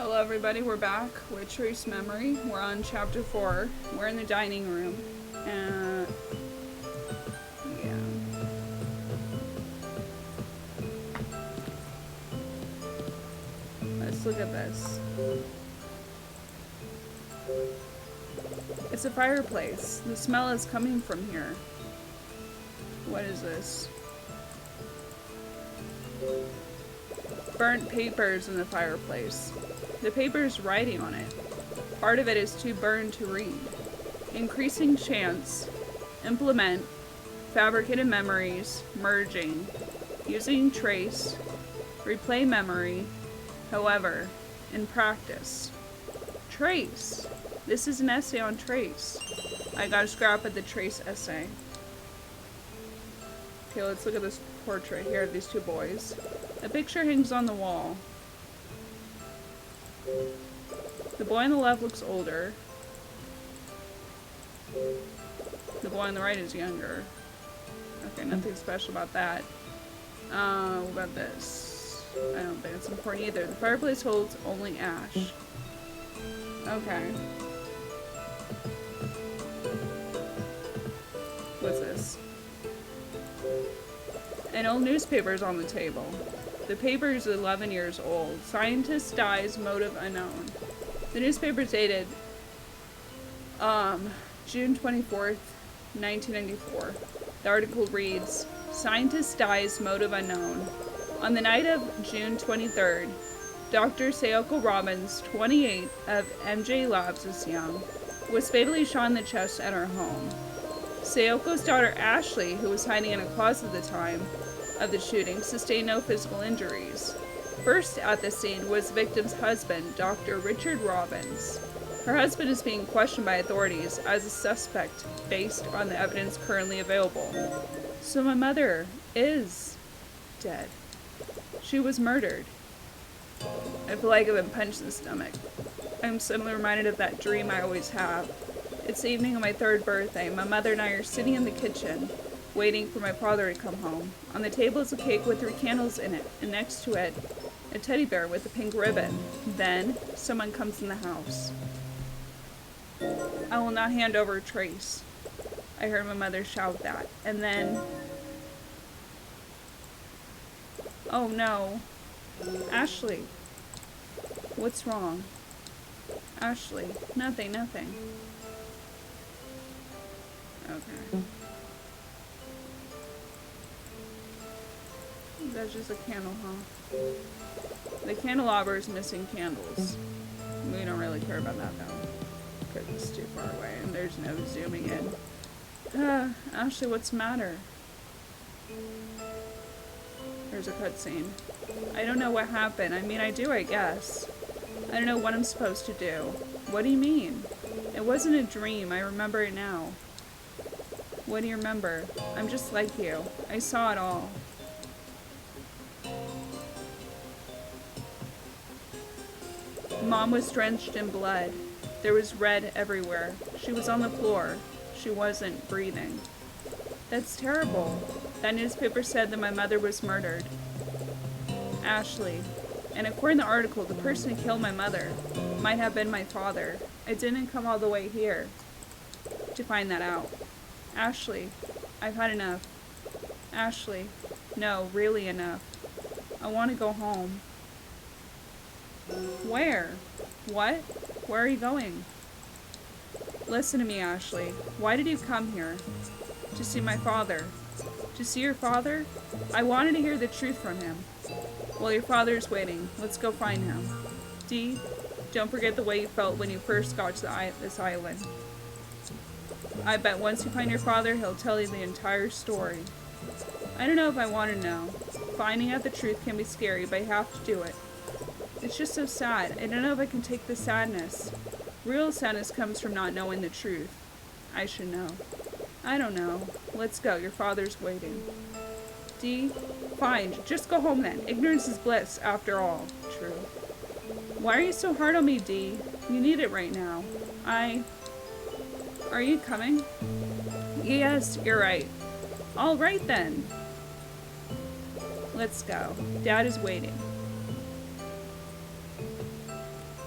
Hello everybody, we're back with Truce Memory. We're on chapter 4. We're in the dining room. And yeah. Let's look at this. It's a fireplace. The smell is coming from here. What is this? Burnt papers in the fireplace. The paper is writing on it. Part of it is too burned to read. Increasing chance. Implement. Fabricated memories. Merging. Using trace. Replay memory. However. In practice. Trace. This is an essay on trace. I got a scrap at the trace essay. Okay, let's look at this portrait here of these two boys. A picture hangs on the wall. The boy on the left looks older. The boy on the right is younger. Okay, nothing special about that. What about this? I don't think it's important either. The fireplace holds only ash. Okay. What's this? An old newspaper is on the table. The paper is 11 years old. Scientist dies, motive unknown. The newspaper is dated June 24th, 1994. The article reads, Scientist dies, motive unknown. On the night of June 23rd, Dr. Sayoko Robbins, 28, of MJ Labs Young, was fatally shot in the chest at her home. Sayoko's daughter Ashley, who was hiding in a closet at the time of the shooting, sustained no physical injuries. First at the scene was the victim's husband, Dr. Richard Robbins. Her husband is being questioned by authorities as a suspect based on the evidence currently available. So my mother is dead. She was murdered. I feel like I've been punched in the stomach. I'm suddenly reminded of that dream I always have. It's the evening of my 3rd birthday. My mother and I are sitting in the kitchen, waiting for my father to come home. On the table is a cake with 3 candles in it, and next to it, a teddy bear with a pink ribbon. Then, someone comes in the house. I will not hand over Trace. I heard my mother shout that. And then... Oh no. Ashley. What's wrong? Ashley. Nothing. Okay. That's just a candle, huh? The candelabra is missing candles. We don't really care about that though, because it's too far away and there's no zooming in. Ashley, what's the matter? There's a cutscene. I don't know what happened. I mean, I do, I guess. I don't know what I'm supposed to do. What do you mean? It wasn't a dream. I remember it now. What do you remember? I'm just like you. I saw it all. Mom was drenched in blood. There was red everywhere. She was on the floor. She wasn't breathing. That's terrible. That newspaper said that my mother was murdered. Ashley. And according to the article, the person who killed my mother might have been my father. I didn't come all the way here to find that out. Ashley, I've had enough. Ashley, no, really enough. I want to go home. Where? What? Where are you going? Listen to me, Ashley. Why did you come here? To see my father. To see your father? I wanted to hear the truth from him. Well, your father's waiting. Let's go find him. Dee, don't forget the way you felt when you first got to this island. I bet once you find your father, he'll tell you the entire story. I don't know if I want to know. Finding out the truth can be scary, but I have to do it. It's just so sad. I don't know if I can take the sadness. Real sadness comes from not knowing the truth. I should know. I don't know. Let's go. Your father's waiting. Dee? Fine. Just go home then. Ignorance is bliss, after all. True. Why are you so hard on me, Dee? You need it right now. Are you coming? Yes, you're right. All right then. Let's go. Dad is waiting.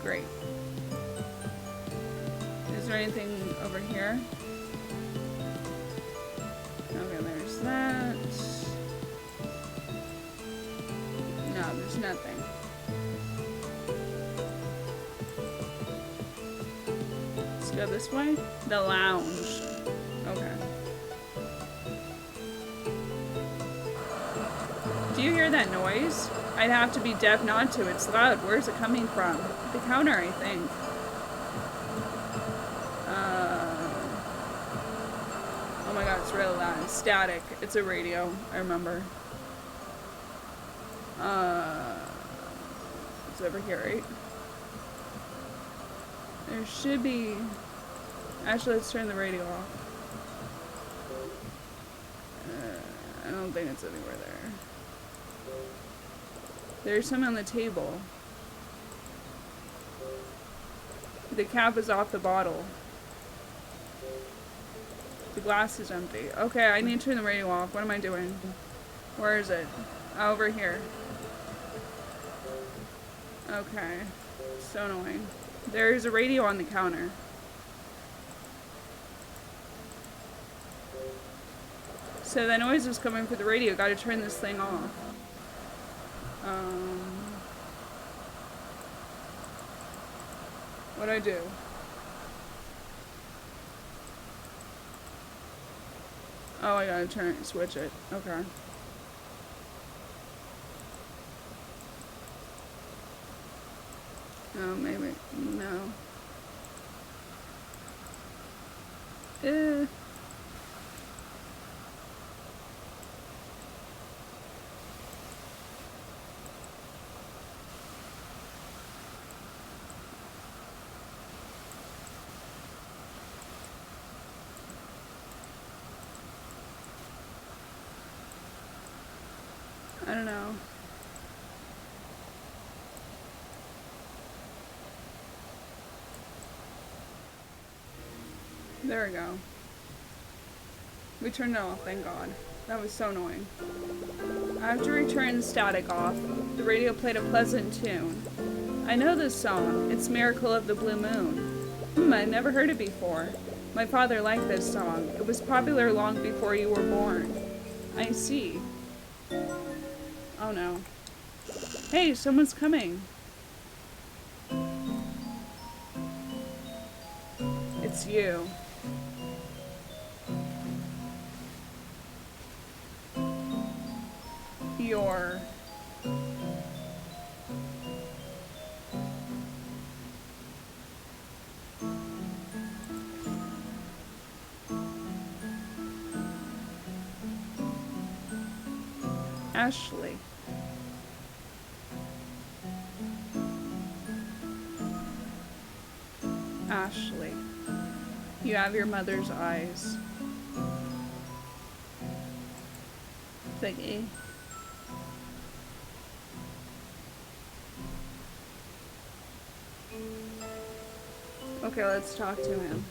Great. Is there anything over here? Okay, there's that. No, there's nothing. Let's go this way. The lounge. Okay. Do you hear that noise? I'd have to be deaf not to. It's loud. Where's it coming from? The counter, I think. Oh my god, it's really loud. It's static. It's a radio. I remember. It's over here, right? There should be... Actually, let's turn the radio off. I don't think it's anywhere there. There's some on the table. The cap is off the bottle. The glass is empty. Okay, I need to turn the radio off. What am I doing? Where is it? Over here. Okay. So annoying. There's a radio on the counter. So that noise was coming through the radio. Gotta turn this thing off. What'd I do? Oh, I gotta switch it. Okay. Oh, maybe. No. I don't know. There we go. We turned it off, thank God. That was so annoying. After we turned the static off, the radio played a pleasant tune. I know this song. It's Miracle of the Blue Moon. I'd never heard it before. My father liked this song. It was popular long before you were born. I see. Oh no. Hey, someone's coming. It's you. You're... Ashley. Ashley. You have your mother's eyes. Thingy. Okay, let's talk to him.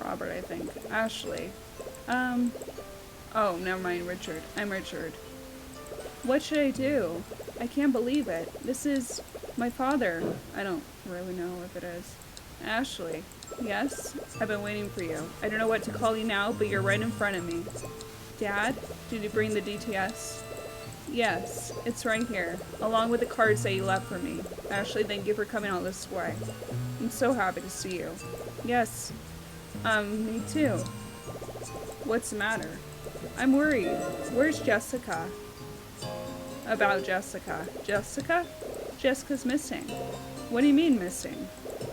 Robert, I think. Ashley. Oh, never mind, Richard. I'm Richard. What should I do? I can't believe it. This is my father. I don't really know if it is. Ashley. Yes? I've been waiting for you. I don't know what to call you now, but you're right in front of me. Dad? Did you bring the DTS? Yes, it's right here, along with the cards that you left for me. Ashley, thank you for coming all this way. I'm so happy to see you. Yes. Me too. What's the matter? I'm worried. Where's Jessica? About Jessica. Jessica? Jessica's missing. What do you mean missing?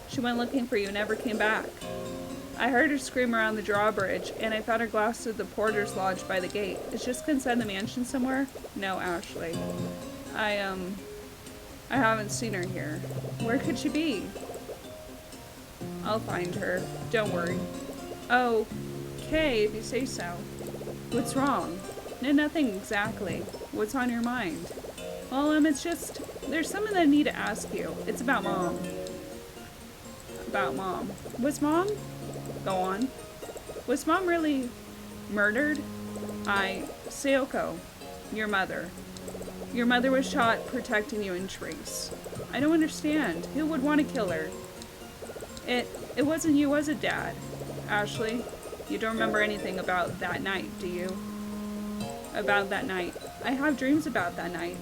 She went looking for you and never came back. I heard her scream around the drawbridge, and I found her glass at the porter's lodge by the gate. Is Jessica inside the mansion somewhere? No, Ashley. I haven't seen her here. Where could she be? I'll find her. Don't worry. Oh, okay, if you say so. What's wrong? No, nothing exactly. What's on your mind? Well, it's just, there's something that I need to ask you. It's about Mom. About Mom. Was Mom? Go on. Was Mom really murdered? Sayoko, your mother. Your mother was shot protecting you and Trace. I don't understand. Who would want to kill her? It wasn't you, was it, Dad? Ashley, you don't remember anything about that night, do you? About that night. I have dreams about that night.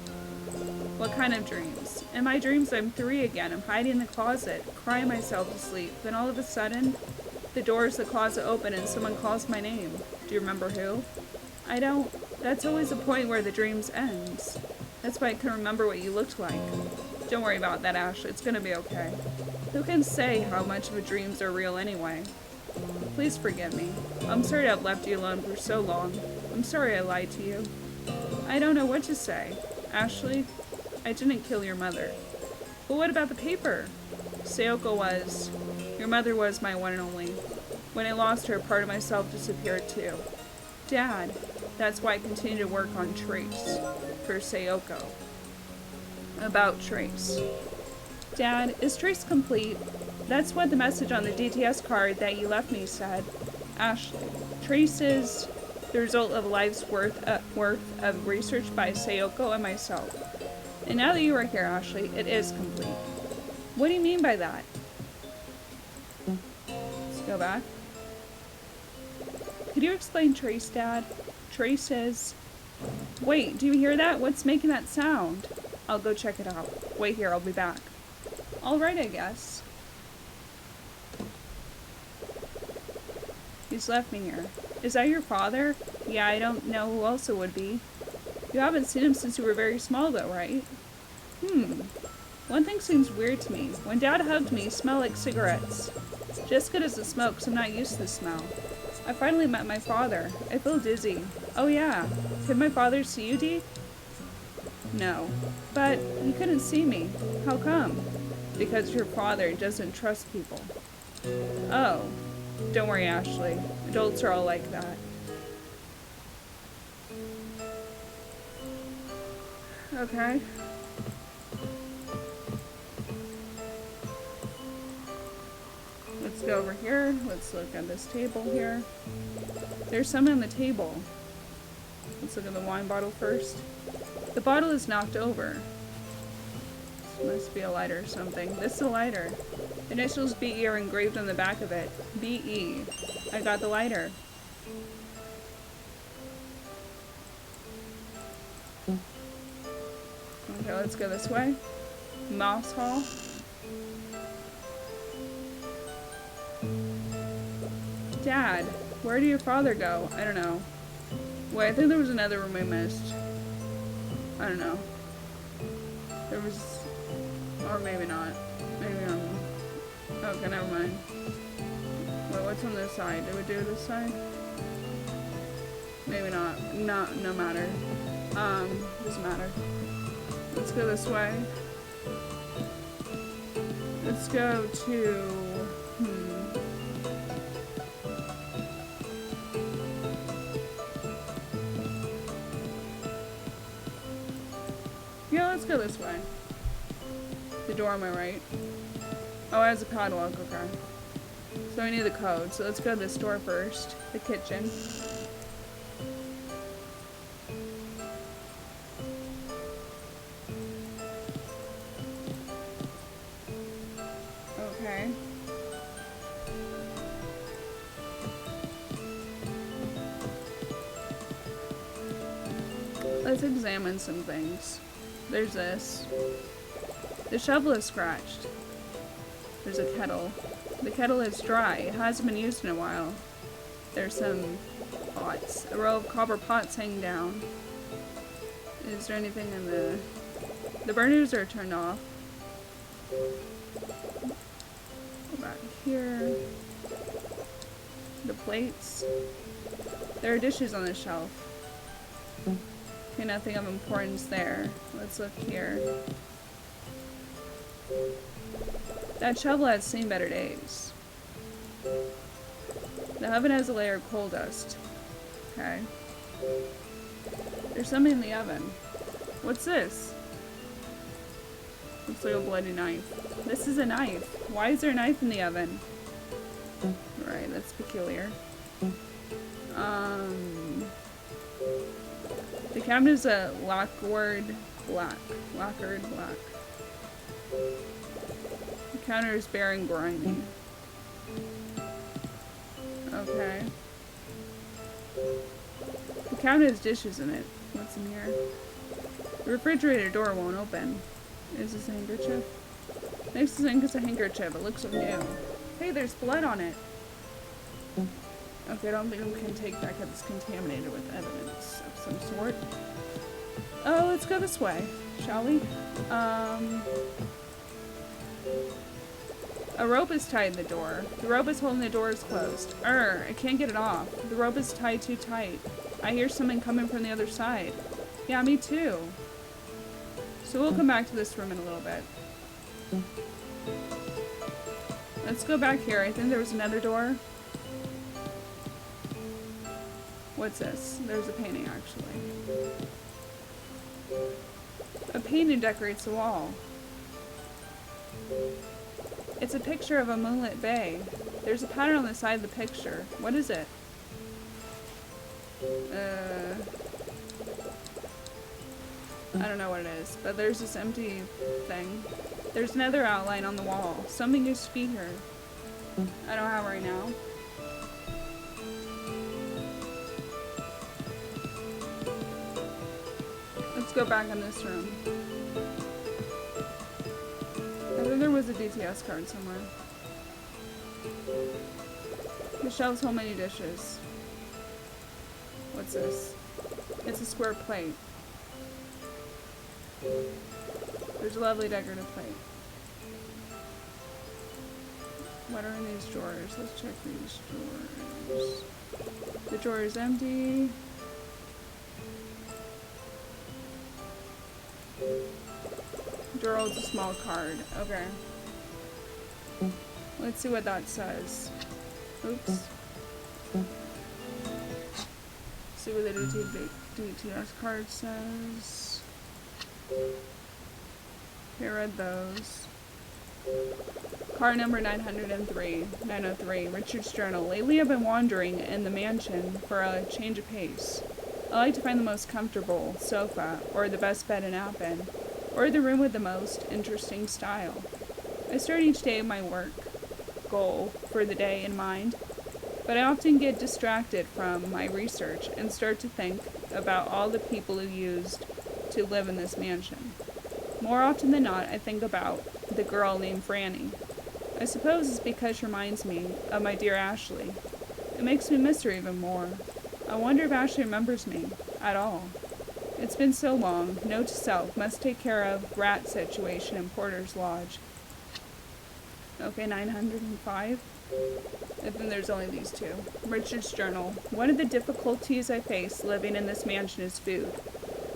What kind of dreams? In my dreams, I'm 3 again. I'm hiding in the closet, crying myself to sleep. Then all of a sudden, the doors of the closet open and someone calls my name. Do you remember who? I don't. That's always the point where the dreams ends. That's why I can remember what you looked like. Don't worry about that, Ashley. It's gonna be okay. Who can say how much of the dreams are real anyway? Please forgive me. I'm sorry I've left you alone for so long. I'm sorry I lied to you. I don't know what to say. Ashley, I didn't kill your mother. But what about the paper? Sayoko was. Your mother was my one and only. When I lost her, part of myself disappeared too. Dad, that's why I continue to work on Trace. For Sayoko. About Trace. Dad, is Trace complete? That's what the message on the DTS card that you left me said. Ashley, Trace is the result of a life's worth of research by Sayoko and myself. And now that you are here, Ashley, it is complete. What do you mean by that? Let's go back. Could you explain Trace, Dad? Trace is... Wait, do you hear that? What's making that sound? I'll go check it out. Wait here, I'll be back. Alright, I guess. He's left me here. Is that your father? Yeah, I don't know who else it would be. You haven't seen him since you were very small though, right? One thing seems weird to me. When Dad hugged me, he smelled like cigarettes. Just good as the smoke, so I'm not used to the smell. I finally met my father. I feel dizzy. Oh yeah. Could my father see you, Dee? No. But he couldn't see me. How come? Because your father doesn't trust people. Oh. Don't worry, Ashley. Adults are all like that. Okay. Let's go over here. Let's look at this table here. There's some on the table. Let's look at the wine bottle first. The bottle is knocked over. This must be a lighter or something. This is a lighter. The initials BE are engraved on the back of it. BE. I got the lighter. Okay, let's go this way. Moss Hall. Dad, where did your father go? I don't know. Wait, I think there was another room I missed. I don't know. There was... Or maybe not. Maybe I'm... Okay, never mind. Wait, what's on this side? Did we do this side? Maybe not. No matter. Doesn't matter. Let's go this way. Let's go to... Yeah, let's go this way. The door on my right. Oh, it has a padlock, okay. So I need the code, so let's go to this door first. The kitchen. Okay. Let's examine some things. There's this. The shovel is scratched. There's a kettle. The kettle is dry. It hasn't been used in a while. There's some pots. A row of copper pots hanging down. Is there anything in the... The burners are turned off. Go back here. The plates. There are dishes on the shelf. Okay, nothing of importance there. Let's look here. That shovel has seen better days. The oven has a layer of coal dust. Okay. There's something in the oven. What's this? Looks like a bloody knife. This is a knife. Why is there a knife in the oven? Right, that's peculiar. The cabinet is a lacquered Black. Lacquered black. The counter is bare and grimy. Okay. The counter has dishes in it. What's in here? The refrigerator door won't open. Is this a handkerchief? Next to the sink is a handkerchief. It looks so new. Hey, there's blood on it. Okay, I don't think we can take that because it's contaminated with evidence of some sort. Oh, let's go this way, shall we? A rope is tied in the door. The rope is holding the doors closed. I can't get it off. The rope is tied too tight. I hear something coming from the other side. Yeah, me too. So we'll come back to this room in a little bit. Let's go back here. I think there was another door. What's this? There's a painting, actually. A painting decorates the wall. It's a picture of a moonlit bay. There's a pattern on the side of the picture. What is it? I don't know what it is, but there's this empty thing. There's another outline on the wall. Something used to be here. I don't have it right now. Let's go back in this room. I think there was a DTS card somewhere. The shelves hold many dishes. What's this? It's a square plate. There's a lovely decorative plate. What are in these drawers? Let's check these drawers. The drawer is empty. Drawer holds a small card. Okay. Let's see what that says. Oops. See what the DTS card says. Here, read those. Card number 903. Richard's journal. Lately I've been wandering in the mansion for a change of pace. I like to find the most comfortable sofa, or the best bed to nap in, or the room with the most interesting style. I start each day with my work goal for the day in mind, but I often get distracted from my research and start to think about all the people who used to live in this mansion. More often than not, I think about the girl named Franny. I suppose it's because she reminds me of my dear Ashley. It makes me miss her even more. I wonder if Ashley remembers me at all. It's been so long. Note to self, must take care of rat situation in Porter's Lodge. Okay, 905. And then there's only these two. Richard's journal. One of the difficulties I face living in this mansion is food.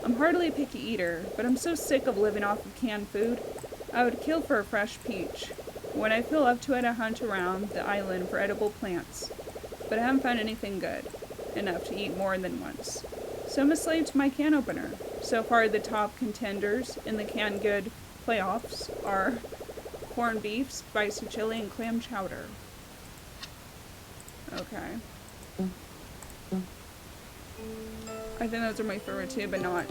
I'm hardly a picky eater, but I'm so sick of living off of canned food. I would kill for a fresh peach. When I feel up to it, I hunt around the island for edible plants. But I haven't found anything good enough to eat more than once. So I'm a slave to my can opener. So far, the top contenders in the canned good playoffs are corned beef, spicy chili, and clam chowder. Okay. I think those are my favorite too, but not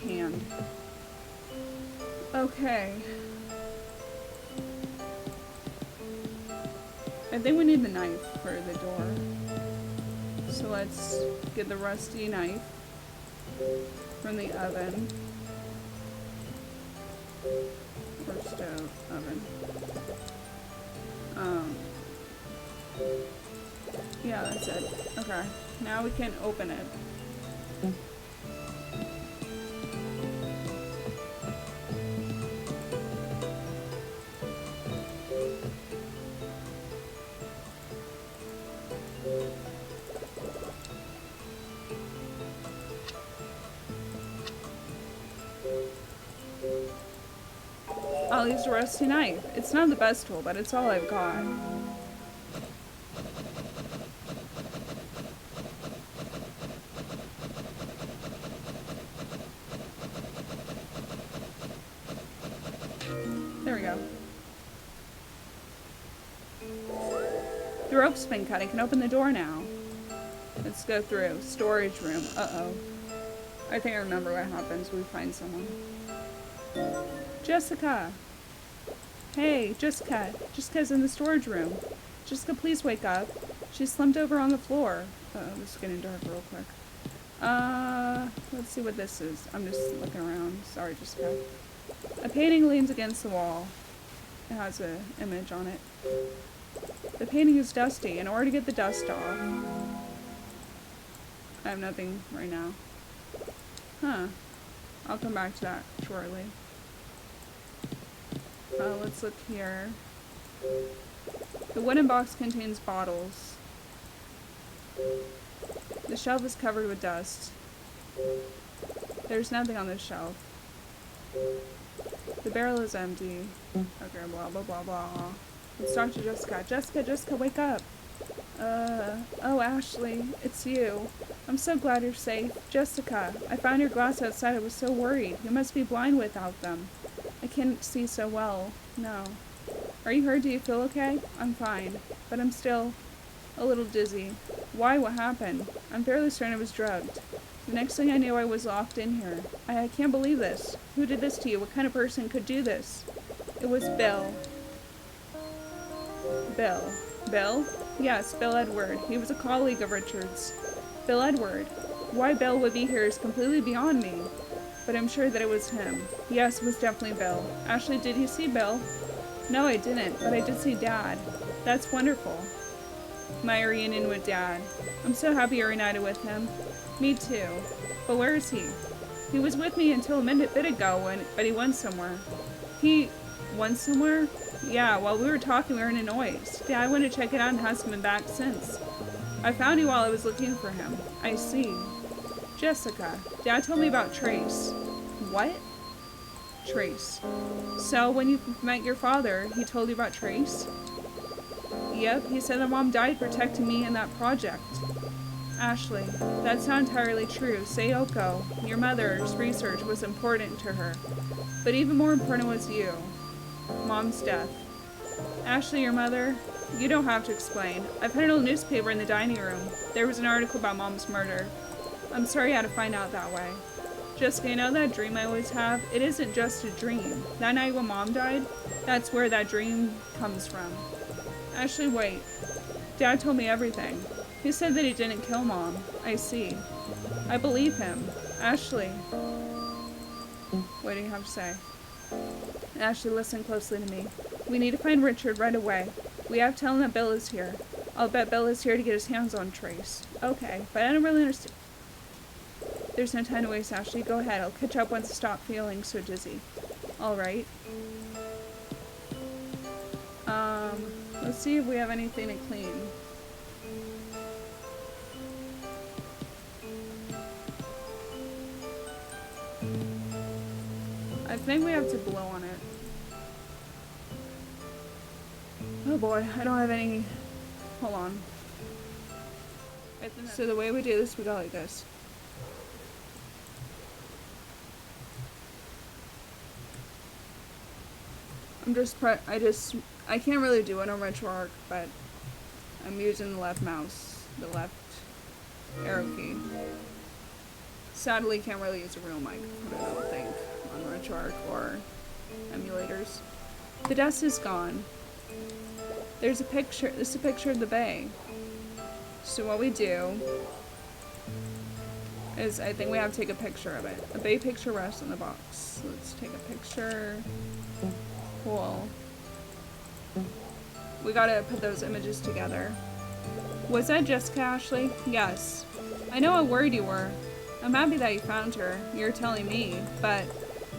canned. Okay. I think we need the knife for the door. So let's get the rusty knife from the oven. Or stove oven. Yeah, that's it. Okay. Now we can open it. I'll use a rusty knife. It's not the best tool, but it's all I've got. There we go. The rope's been cut. I can open the door now. Let's go through. Storage room. Uh-oh. I think I remember what happens when we find someone. Jessica! Hey, Jessica. Jessica's in the storage room. Jessica, please wake up. She slumped over on the floor. Uh-oh, this is getting dark real quick. Let's see what this is. I'm just looking around. Sorry, Jessica. A painting leans against the wall. It has an image on it. The painting is dusty. In order to get the dust off, I have nothing right now. Huh. I'll come back to that shortly. Let's look here. The wooden box contains bottles. The shelf is covered with dust. There's nothing on this shelf. The barrel is empty. Okay, blah, blah, blah, blah. Let's talk to Jessica. Jessica, wake up. Oh, Ashley, it's you. I'm so glad you're safe. Jessica, I found your glass outside. I was so worried. You must be blind without them. I can't see so well. No. Are you hurt? Do you feel okay? I'm fine. But I'm still a little dizzy. Why? What happened? I'm fairly certain I was drugged. The next thing I knew, I was locked in here. I can't believe this. Who did this to you? What kind of person could do this? It was Bill. Bill? Bill? Yes, Bill Edward. He was a colleague of Richard's. Bill Edward. Why Bill would be here is completely beyond me. But I'm sure that it was him. Yes, it was definitely Bill. Ashley, did you see Bill? No, I didn't, but I did see Dad. That's wonderful. My reunion with Dad. I'm so happy you're reunited with him. Me too. But where is he? He was with me until a bit ago, but he went somewhere. He went somewhere? Yeah, while we were talking, we heard a noise. Dad went to check it out and hasn't been back since. I found you while I was looking for him. I see. Jessica, Dad told me about Trace. What? Trace. So, when you met your father, he told you about Trace? Yep, he said that Mom died protecting me in that project. Ashley, that's not entirely true. Sayoko, your mother's research was important to her. But even more important was you. Mom's death. Ashley, your mother? You don't have to explain. I put it in a newspaper in the dining room. There was an article about Mom's murder. I'm sorry you had to find out that way. Jessica, you know that dream I always have? It isn't just a dream. That night when Mom died, that's where that dream comes from. Ashley, wait. Dad told me everything. He said that he didn't kill Mom. I see. I believe him. Ashley. What do you have to say? Ashley, listen closely to me. We need to find Richard right away. We have to tell him that Bill is here. I'll bet Bill is here to get his hands on Trace. Okay, but I don't really understand. There's no time to waste, Ashley. Go ahead. I'll catch up once I stop feeling so dizzy. Alright. Let's see if we have anything to clean. I think we have to blow on it. Oh boy, I don't have any... Hold on. So the way we do this, we go like this. I can't really do it on RetroArch, but I'm using the left mouse, the left arrow key. Sadly, can't really use a real microphone, I don't think, on RetroArch or emulators. The dust is gone. There's a picture, this is a picture of the bay. So what we do is, I think we have to take a picture of it. A bay picture rests on the box. Let's take a picture. Cool. We gotta put those images together. Was that Jessica, Ashley? Yes. I know how worried you were. I'm happy that you found her. You're telling me, but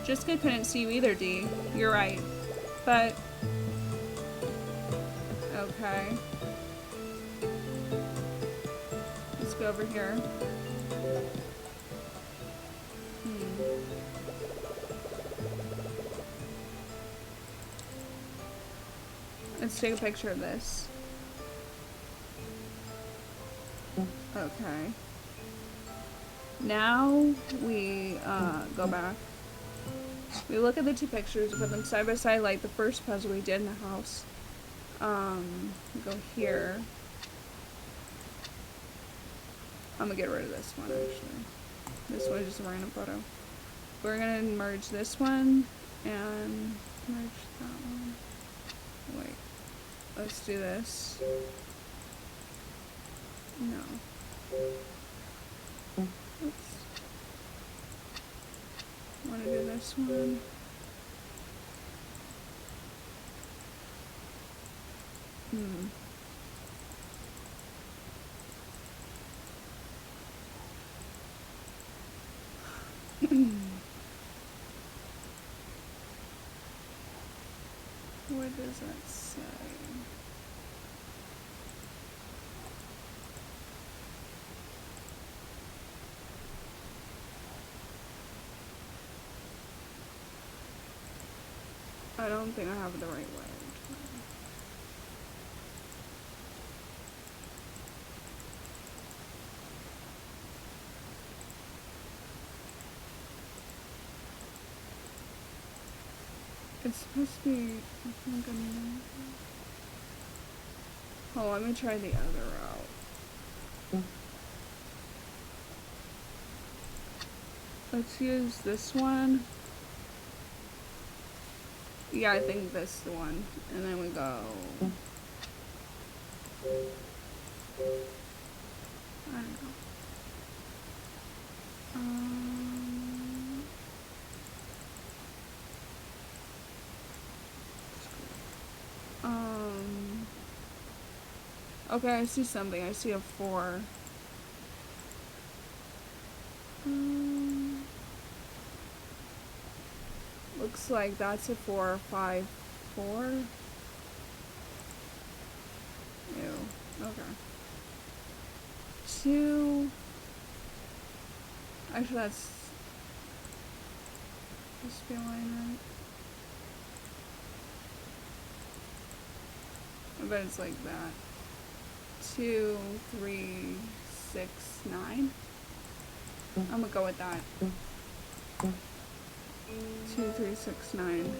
Jessica couldn't see you either, Dee. You're right. But... Okay. Let's go over here. Let's take a picture of this. Okay. Now we go back. We look at the two pictures, put them side by side like the first puzzle we did in the house. Go here. I'm gonna get rid of this one actually. This one is just a random photo. We're gonna merge this one and merge that one. Wait, let's do this. No. Oops. Want to do this one? What does that say? I don't think I have the right way. It's supposed to be, I think I'm... Oh, let me try the other route. Let's use this one. Yeah, I think this is the one. And then we go... I don't know. Okay, I see something. I see a 4. Looks like that's a 4, 5, 4. Ew. Okay. 2. Actually, that's supposed to be a line, right? I bet it's like that. 2, 3, 6, 9. I'm gonna go with that. 2, 3, 6, 9.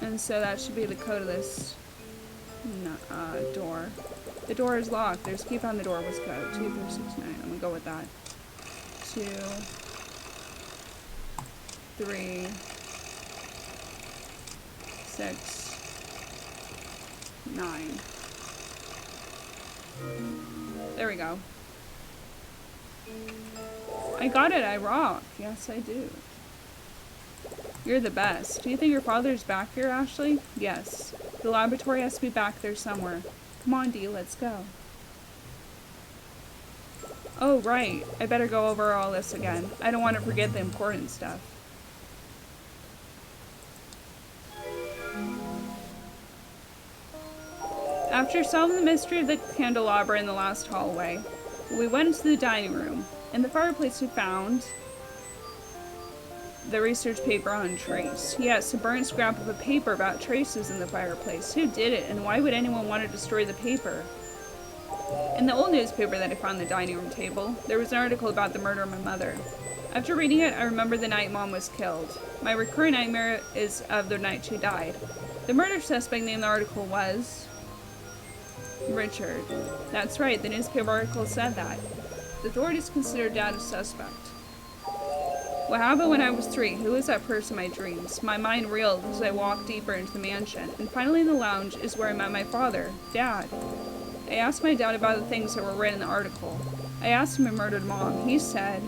And so that should be the code of this door. The door is locked. There's a key found the door was code. 2, 3, 6, 9. I'm gonna go with that. 2, 3, 6, 9. There we go. I got it, I rock. Yes, I do. You're the best. Do you think your father's back here, Ashley? Yes. The laboratory has to be back there somewhere. Come on, Dee, let's go. Oh, right. I better go over all this again. I don't want to forget the important stuff. After solving the mystery of the candelabra in the last hallway, we went into the dining room. In the fireplace we found the research paper on Trace. Yes, a burnt scrap of a paper about Trace was in the fireplace. Who did it, and why would anyone want to destroy the paper? In the old newspaper that I found on the dining room table, there was an article about the murder of my mother. After reading it, I remembered the night Mom was killed. My recurring nightmare is of the night she died. The murder suspect named in the article was... Richard. That's right, the newspaper article said that. The authorities considered Dad a suspect. What happened when I was 3? Who was that person in my dreams? My mind reeled as I walked deeper into the mansion, and finally in the lounge is where I met my father, Dad. I asked my dad about the things that were written in the article. I asked him who murdered Mom. He said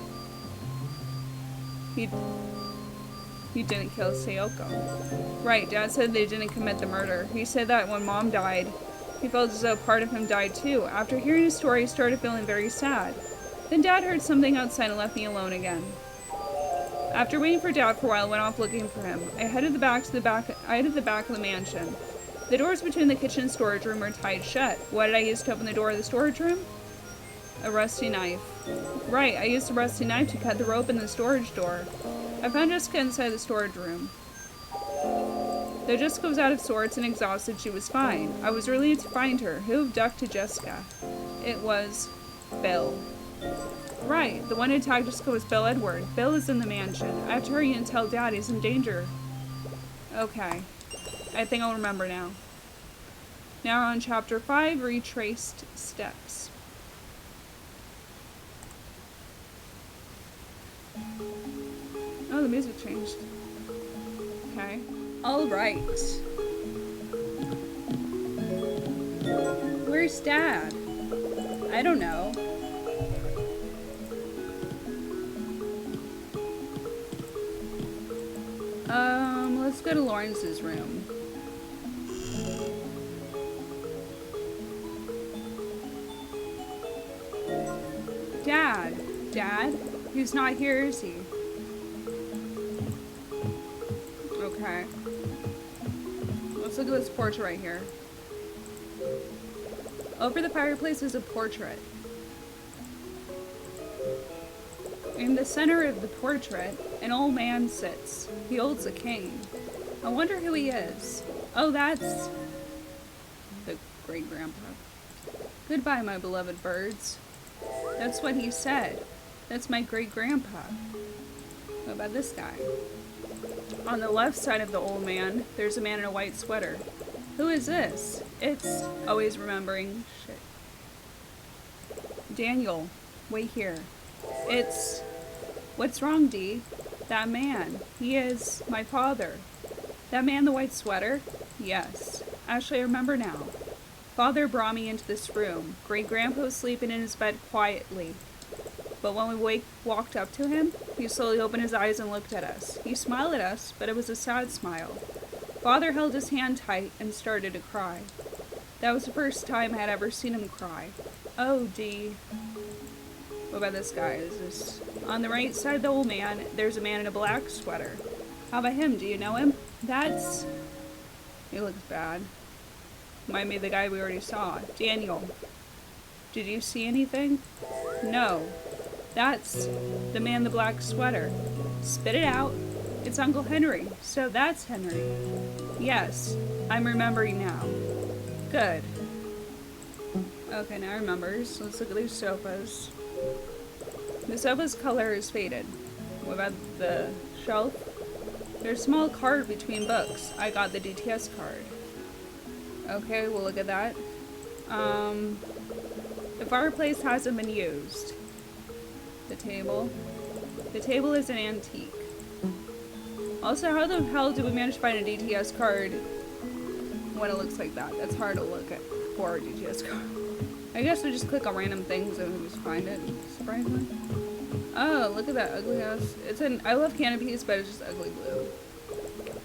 he didn't kill Sayoko. Right, Dad said they didn't commit the murder. He said that when Mom died, he felt as though part of him died too. After hearing his story, he started feeling very sad. Then Dad heard something outside and left me alone again. After waiting for Dad for a while, I went off looking for him. I headed to the back of the mansion. The doors between the kitchen and storage room were tied shut. What did I use to open the door of the storage room? A rusty knife. Right, I used a rusty knife to cut the rope in the storage door. I found Jessica inside the storage room. Though Jessica was out of sorts and exhausted, she was fine. I was relieved to find her. Who abducted Jessica? It was Bill. Right, the one who attacked Jessica was Bill Edward. Bill is in the mansion. I have to hurry and tell Dad he's in danger. Okay. I think I'll remember now. Now we're on chapter 5, Retraced Steps. Oh, the music changed. Okay. All right. Where's Dad? I don't know. Let's go to Lawrence's room. Dad? Dad? He's not here, is he? Okay. Let's look at this portrait right here. Over the fireplace is a portrait. In the center of the portrait, an old man sits. He holds a cane. I wonder who he is. Oh, that's the great-grandpa. Goodbye, my beloved birds. That's what he said. That's my great-grandpa. What about this guy? On the left side of the old man, there's a man in a white sweater. Who is this? It's always remembering shit. Daniel, wait here. It's... What's wrong, Dee? That man. He is my father. That man in the white sweater? Yes. Actually, I remember now. Father brought me into this room. Great-grandpa was sleeping in his bed quietly. But when we walked up to him, he slowly opened his eyes and looked at us. He smiled at us, but it was a sad smile. Father held his hand tight and started to cry. That was the first time I had ever seen him cry. Oh, Dee. What about this guy? Is this... On the right side of the old man, there's a man in a black sweater. How about him? Do you know him? That's... He looks bad. Might be the guy we already saw. Daniel. Did you see anything? No. That's the man in the black sweater. Spit it out. It's Uncle Henry. So that's Henry. Yes. I'm remembering now. Good. Okay, now I remember. So let's look at these sofas. The sofa's color is faded. What about the shelf? There's a small card between books. I got the DTS card. Okay, we'll look at that. The fireplace hasn't been used. The table. The table is an antique. Also, how the hell did we manage to find a DTS card when it looks like that? That's hard to look at for a DTS card. I guess we just click on random things and we just find it, surprisingly. Oh, look at that ugly house. It's an... I love canopies, but it's just ugly blue.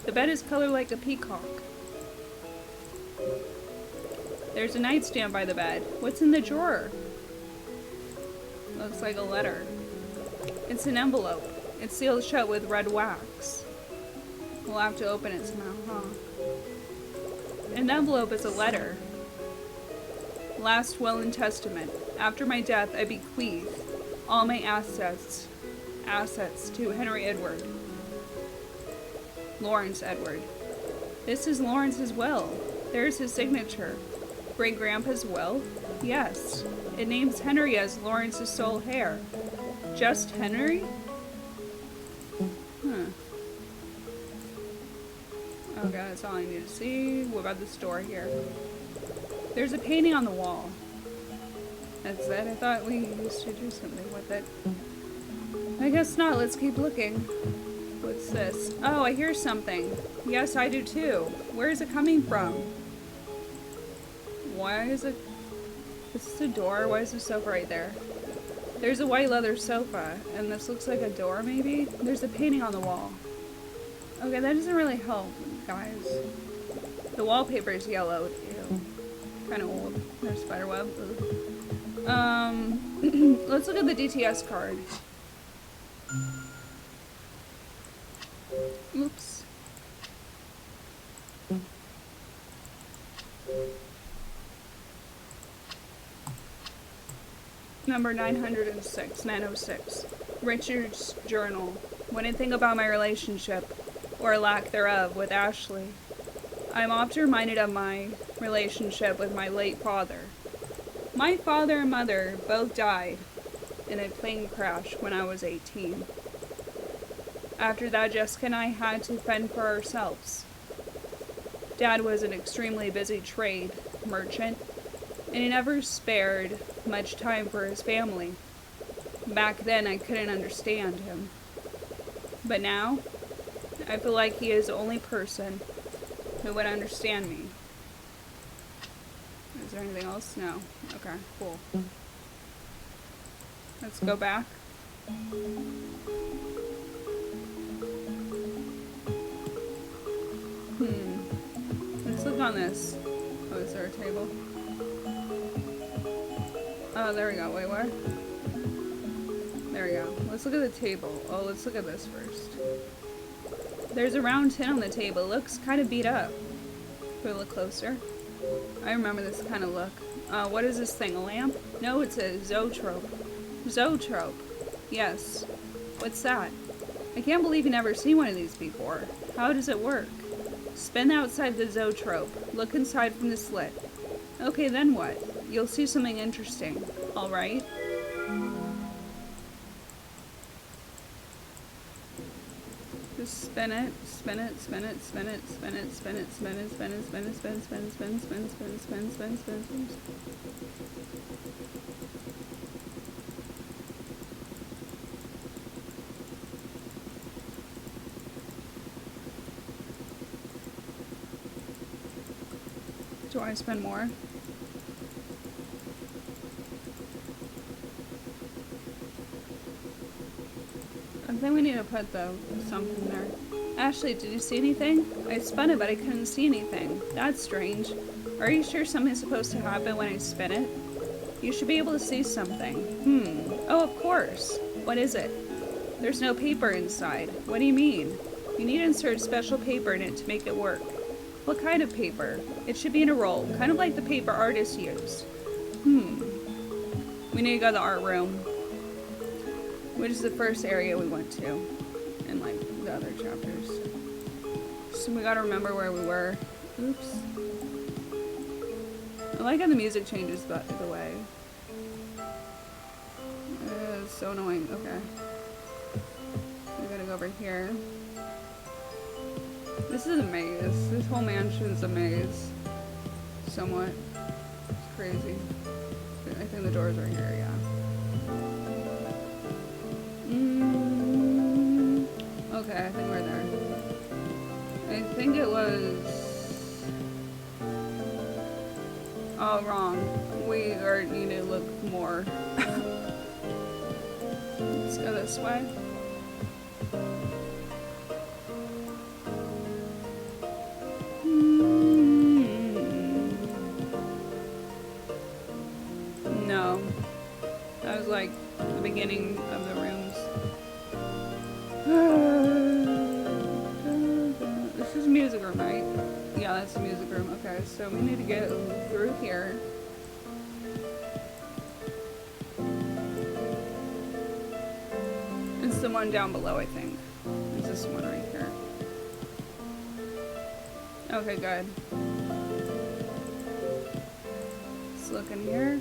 The bed is colored like a peacock. There's a nightstand by the bed. What's in the drawer? Looks like a letter. It's an envelope. It's sealed shut with red wax. We'll have to open it somehow, huh? An envelope is a letter. Last will and testament. After my death, I bequeath all my assets to Henry Edward. Lawrence Edward. This is Lawrence's will. There's his signature. Great-grandpa's will? Yes. It names Henry as Lawrence's sole heir. Just Henry? Huh. Okay, that's all I need to see. What about this door here? There's a painting on the wall. That's it. I thought we used to do something with it. I guess not. Let's keep looking. What's this? Oh, I hear something. Yes, I do too. Where is it coming from? Why is it... Is this a door? Why is the sofa right there? There's a white leather sofa, and this looks like a door, maybe? There's a painting on the wall. Okay, that doesn't really help, guys. The wallpaper is yellowed. Ew. Kind of old. There's spiderweb. Let's look at the DTS card. Oops. Number 906. Richard's journal. When I think about my relationship, or lack thereof, with Ashley, I am often reminded of my relationship with my late father. My father and mother both died in a plane crash when I was 18. After that, Jessica and I had to fend for ourselves. Dad was an extremely busy trade merchant, and he never spared much time for his family. Back then, I couldn't understand him. But now, I feel like he is the only person who would understand me. Is there anything else? No. Okay, cool. Let's go back. Let's look on this. Oh, is there a table? Oh, there we go. Wait, what? There we go. Let's look at the table. Oh, let's look at this first. There's a round tin on the table. It looks kind of beat up. If we look closer. I remember this kind of look. What is this thing? A lamp? No, it's a zoetrope. Zoetrope. Yes. What's that? I can't believe you never seen one of these before. How does it work? Spin outside the zoetrope. Look inside from the slit. Okay, then what? You'll see something interesting. Alright? Just spin it, spin it, spin it, spin it, spin it, spin it, spin it, spin it, spin it, spin it, spin it, spin it, spin it, spin it, spin it, spin it, spin it, spin it. Do I spend more? I think we need to put something there. Ashley, did you see anything? I spun it, but I couldn't see anything. That's strange. Are you sure something's supposed to happen when I spin it? You should be able to see something. Oh, of course. What is it? There's no paper inside. What do you mean? You need to insert special paper in it to make it work. What kind of paper? It should be in a roll, kind of like the paper artists use. We need to go to the art room, which is the first area we went to in like the other chapters. So we gotta remember where we were. Oops. I like how the music changes the way. It's so annoying. Okay. We gotta go over here. This is a maze. This whole mansion's a maze. Somewhat. It's crazy. I think the door's right here, yeah. Okay, I think we're there. I think it was... Oh, wrong. We need to look more. Let's go this way. No. That was like the beginning of the rooms. This is music room, right? Yeah, that's the music room. Okay, so we need to get through here. It's the one down below, I think. It's this one right here. Okay, good. Let's look in here.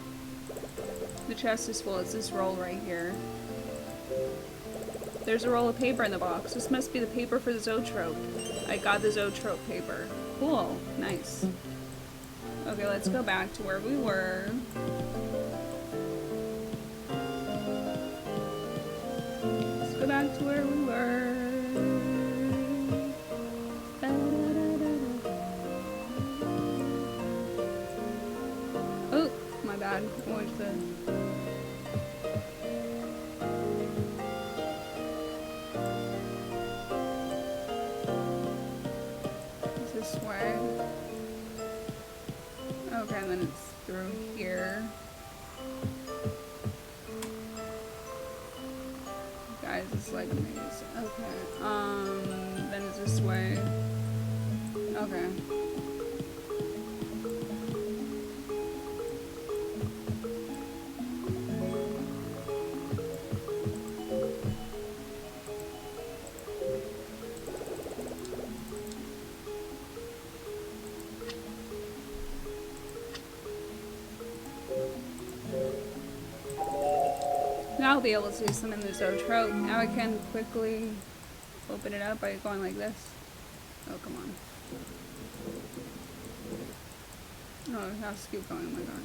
The chest is full. It's this roll right here. There's a roll of paper in the box. This must be the paper for the zoetrope. I got the zoetrope paper. Cool. Nice. Okay, let's go back to where we were. Let's go back to where we were. Oh, my bad. Where's the... This way. Okay, and then it's through here. Guys, it's like a maze. Okay. Then it's this way. Okay. Now I'll be able to see some in the zoetrope. Now I can quickly open it up by going like this. Oh, come on. Oh, it has to keep going. Oh my god.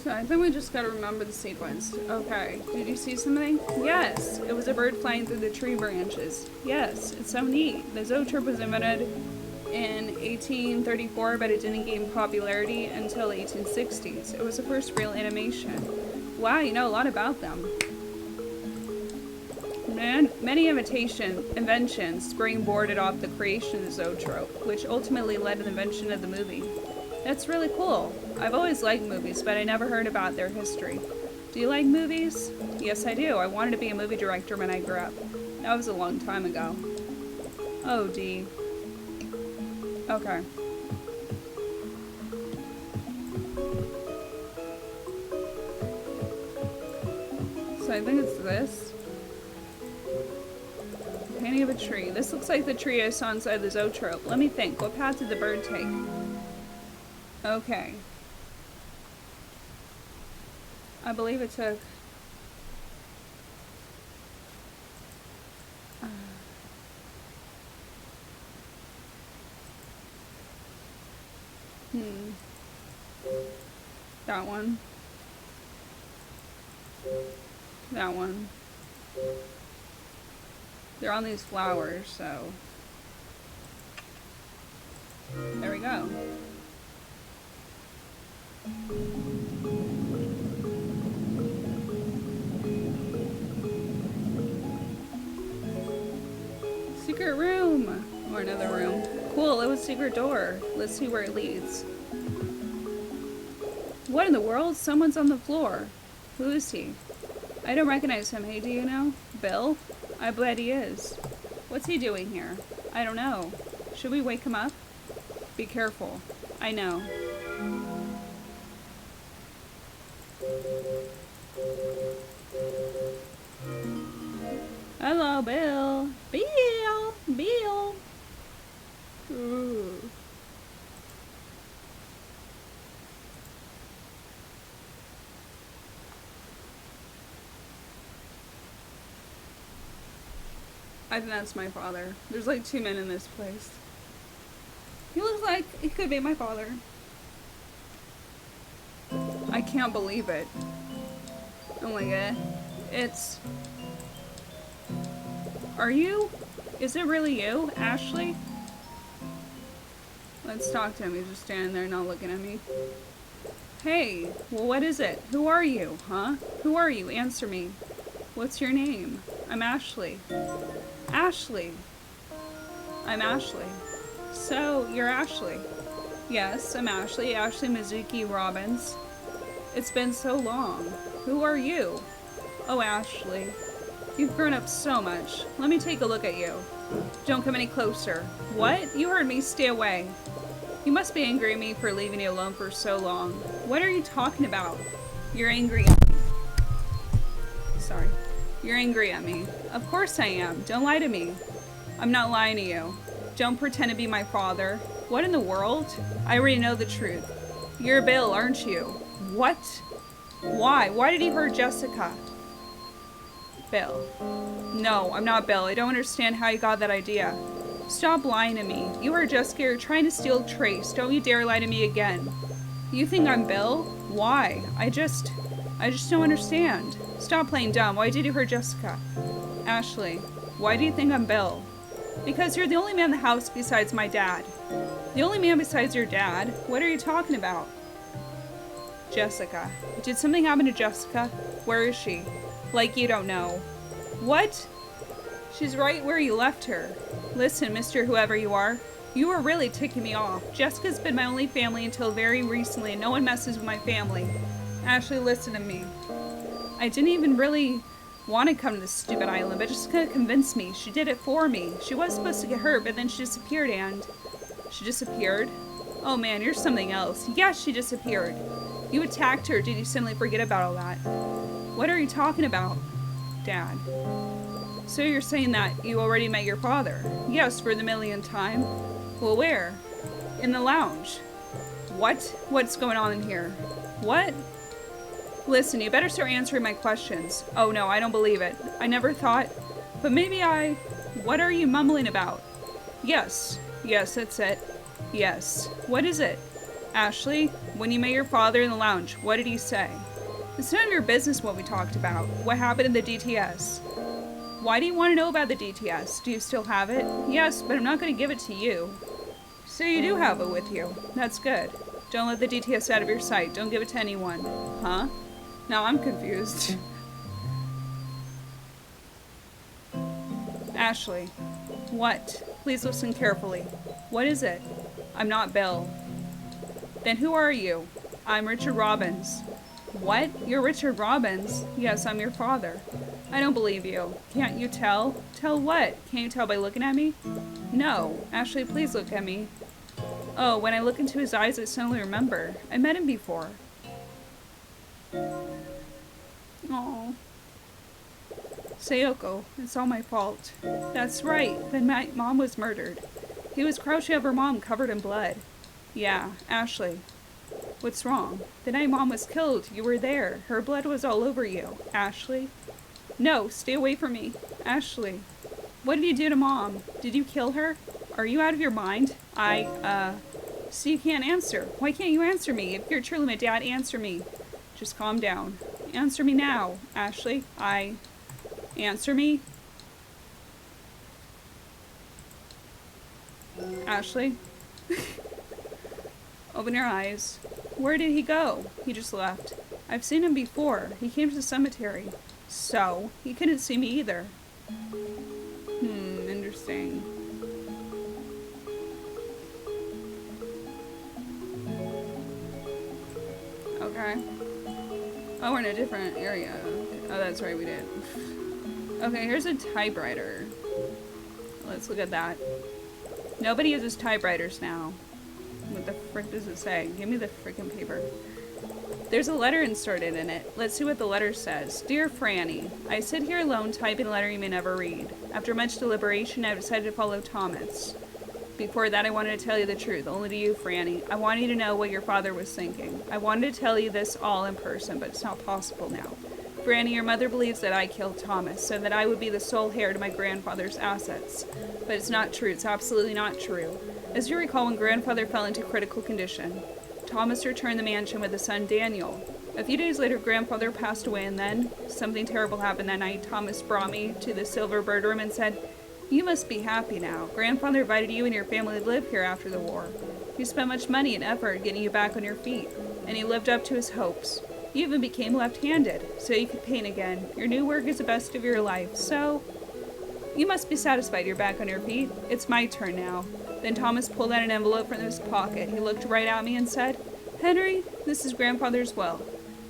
So I think we just gotta remember the sequence. Okay, did you see something? Yes, it was a bird flying through the tree branches. Yes, it's so neat. The Zoetrope was invented in 1834, but it didn't gain popularity until 1860s. It was the first real animation. Wow, you know a lot about them. Many inventions springboarded off the creation of the Zoetrope, which ultimately led to the invention of the movie. That's really cool. I've always liked movies, but I never heard about their history. Do you like movies? Yes, I do. I wanted to be a movie director when I grew up. That was a long time ago. Oh, D. Okay. So I think it's this. Painting of a tree. This looks like the tree I saw inside the Zoetrope. Let me think. What path did the bird take? Okay. I believe it took... That one. That one. They're on these flowers, so... There we go. Secret room! Or another room. Cool, it was a secret door. Let's see where it leads. What in the world? Someone's on the floor. Who is he? I don't recognize him. Hey, do you know? Bill? I bet he is. What's he doing here? I don't know. Should we wake him up? Be careful. I know. Hello, Bill. Bill! Bill! Ooh. I think that's my father. There's like 2 men in this place. He looks like he could be my father. I can't believe it. Oh my god. It's... Are you? Is it really you, Ashley? Let's talk to him. He's just standing there not looking at me. Hey, well what is it? Who are you, huh? Who are you? Answer me. What's your name? I'm Ashley. Ashley. I'm Ashley. So, you're Ashley. Yes, I'm Ashley. Ashley Mizuki Robbins. It's been so long. Who are you? Oh, Ashley. You've grown up so much. Let me take a look at you. Don't come any closer. What? You heard me. Stay away. You must be angry at me for leaving you alone for so long. What are you talking about? You're angry at me. Sorry. You're angry at me. Of course I am. Don't lie to me. I'm not lying to you. Don't pretend to be my father. What in the world? I already know the truth. You're Bill, aren't you? What? Why? Why did he hurt Jessica? Bill. No, I'm not Bill. I don't understand how you got that idea. Stop lying to me. You hurt Jessica. You're trying to steal Trace. Don't you dare lie to me again. You think I'm Bill? Why? I just don't understand. Stop playing dumb. Why did you hurt Jessica? Ashley, why do you think I'm Bill? Because you're the only man in the house besides my dad. The only man besides your dad? What are you talking about? Jessica. Did something happen to Jessica? Where is she? Like you don't know. What? She's right where you left her. Listen, Mr. Whoever you are. You are really ticking me off. Jessica's been my only family until very recently, and no one messes with my family. Ashley, listen to me. I didn't even really want to come to this stupid island, but Jessica convinced me. She did it for me. She was supposed to get hurt, but then she disappeared, and... She disappeared? Oh man, you're something else. Yes, she disappeared. You attacked her. Did you simply forget about all that? What are you talking about, Dad? So you're saying that you already met your father? Yes, for the millionth time. Well, where? In the lounge. What? What's going on in here? What? Listen, you better start answering my questions. Oh no, I don't believe it. I never thought... But maybe I... What are you mumbling about? Yes. Yes, that's it. Yes. What is it? Ashley? When you met your father in the lounge, what did he say? It's none of your business what we talked about. What happened in the DTS? Why do you want to know about the DTS? Do you still have it? Yes, but I'm not going to give it to you. So you do have it with you. That's good. Don't let the DTS out of your sight. Don't give it to anyone. Huh? Now I'm confused. Ashley. What? Please listen carefully. What is it? I'm not Bill. Then who are you? I'm Richard Robbins. What? You're Richard Robbins? Yes, I'm your father. I don't believe you. Can't you tell? Tell what? Can't you tell by looking at me? No. Ashley, please look at me. Oh, when I look into his eyes, I suddenly remember. I met him before. Oh. Sayoko, it's all my fault. That's right. Then my mom was murdered. He was crouching over mom, covered in blood. Yeah, Ashley. What's wrong? The night mom was killed, you were there. Her blood was all over you. Ashley? No, stay away from me. Ashley. What did you do to mom? Did you kill her? Are you out of your mind? So you can't answer. Why can't you answer me? If you're truly my dad, answer me. Just calm down. Answer me now, Ashley. Answer me? Ashley? Open your eyes. Where did he go? He just left. I've seen him before. He came to the cemetery. So? He couldn't see me either. Interesting. Okay. Oh, we're in a different area. Oh, that's right, we did. Okay, here's a typewriter. Let's look at that. Nobody uses typewriters now. What the frick does it say? Give me the frickin' paper. There's a letter inserted in it. Let's see what the letter says. Dear Franny, I sit here alone typing a letter you may never read. After much deliberation, I've decided to follow Thomas. Before that, I wanted to tell you the truth, only to you, Franny. I wanted you to know what your father was thinking. I wanted to tell you this all in person, but it's not possible now. Franny, your mother believes that I killed Thomas, so that I would be the sole heir to my grandfather's assets. But it's not true. It's absolutely not true. As you recall, when grandfather fell into critical condition, Thomas returned the mansion with his son Daniel. A few days later, grandfather passed away, and then something terrible happened that night. Thomas brought me to the Silver Bird Room and said, "You must be happy now. Grandfather invited you and your family to live here after the war. He spent much money and effort getting you back on your feet, and he lived up to his hopes. You even became left-handed, so you could paint again. Your new work is the best of your life, so you must be satisfied you're back on your feet. It's my turn now." Then Thomas pulled out an envelope from his pocket. He looked right at me and said, "Henry, this is grandfather's will.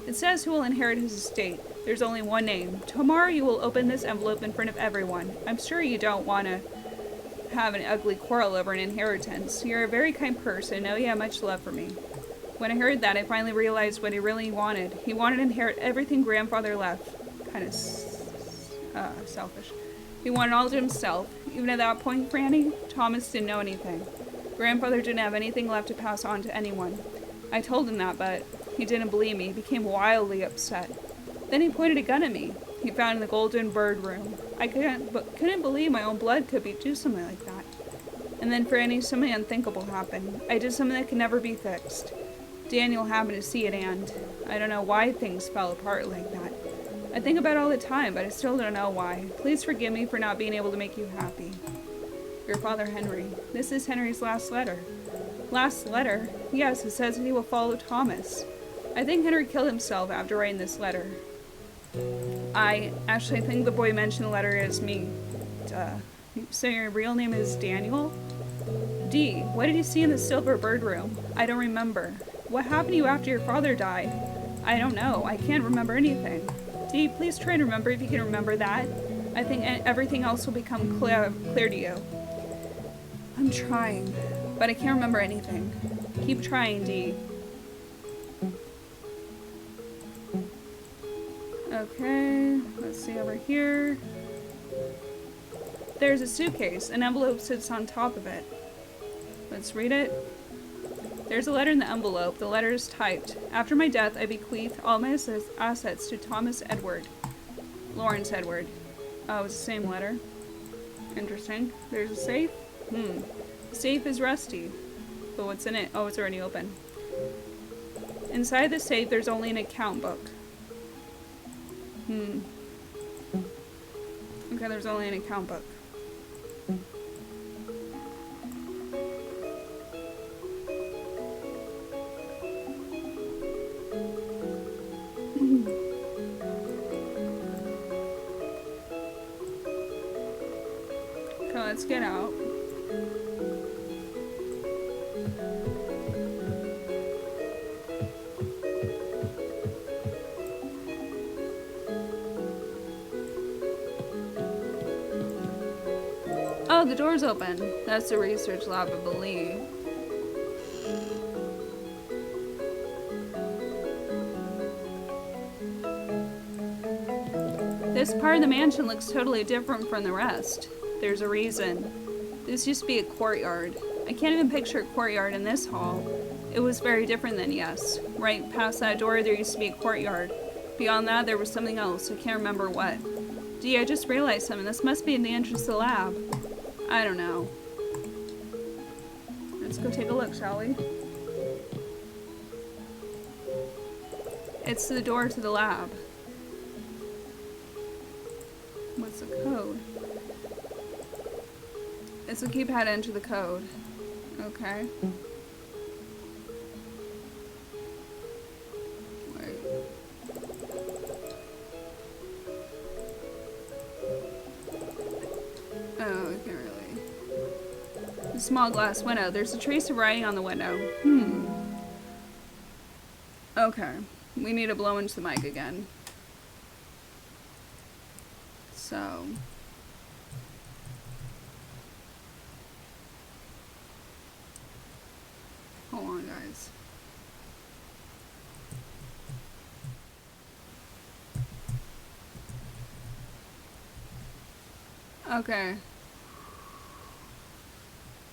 It says who will inherit his estate. There's only one name. Tomorrow you will open this envelope in front of everyone. I'm sure you don't want to have an ugly quarrel over an inheritance. You're a very kind person. I know you have much love for me." When I heard that, I finally realized what he really wanted. He wanted to inherit everything grandfather left. Kind of selfish. He wanted all to himself. Even at that point, Franny, Thomas didn't know anything. Grandfather didn't have anything left to pass on to anyone. I told him that, but he didn't believe me. He became wildly upset. Then he pointed a gun at me. He found in the Golden Bird Room. I couldn't believe my own blood could do something like that. And then, Franny, something unthinkable happened. I did something that could never be fixed. Daniel happened to see it, and I don't know why things fell apart like that. I think about it all the time, but I still don't know why. Please forgive me for not being able to make you happy. Your father, Henry. This is Henry's last letter. Last letter? Yes, it says that he will follow Thomas. I think Henry killed himself after writing this letter. I actually think the boy mentioned the letter as me. So your real name is Daniel? D, what did you see in the Silver Bird Room? I don't remember. What happened to you after your father died? I don't know. I can't remember anything. D, please try and remember if you can remember that. I think everything else will become clear to you. I'm trying, but I can't remember anything. Keep trying, D. Okay, let's see over here. There's a suitcase. An envelope sits on top of it. Let's read it. There's a letter in the envelope. The letter is typed. After my death, I bequeath all my assets to Thomas Edward. Lawrence Edward. Oh, it's the same letter. Interesting. There's a safe. The safe is rusty. But what's in it? Oh, it's already open. Inside the safe, there's only an account book. Okay, there's only an account book. Okay, let's get out. Oh, the door's open. That's the research lab, I believe. This part of the mansion looks totally different from the rest. There's a reason. This used to be a courtyard. I can't even picture a courtyard in this hall. It was very different then, yes. Right past that door, there used to be a courtyard. Beyond that, there was something else. I can't remember what. Gee, I just realized something. This must be in the entrance to the lab. I don't know. Let's go take a look, shall we? It's the door to the lab. What's the code? It's a keypad to enter the code. Okay. Wait. Oh, I can't really. A small glass window. There's a trace of writing on the window. Okay. We need to blow into the mic again. So. Hold on, guys. Okay.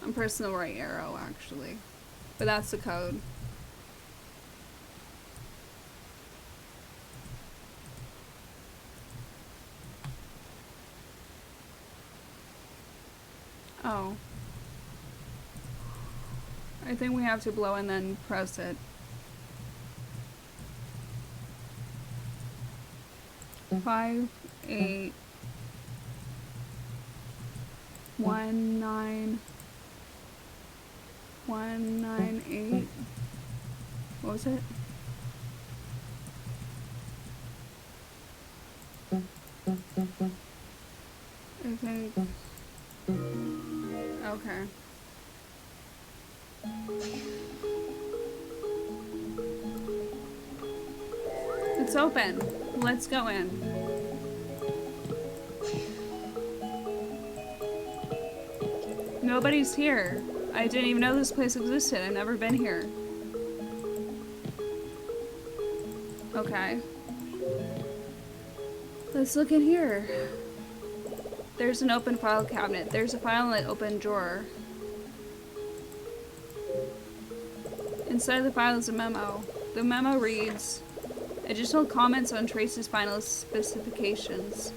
I'm pressing the right arrow, actually. But that's the code. Oh. I think we have to blow and then press it. 5, 8, 1, 9, 1, 9, 8. What was it? I think. Okay. It's open. Let's go in. Nobody's here. I didn't even know this place existed. I've never been here. Okay. Let's look in here. There's an open file cabinet. There's a file in an open drawer. Inside the file is a memo. The memo reads, additional comments on Trace's final specifications.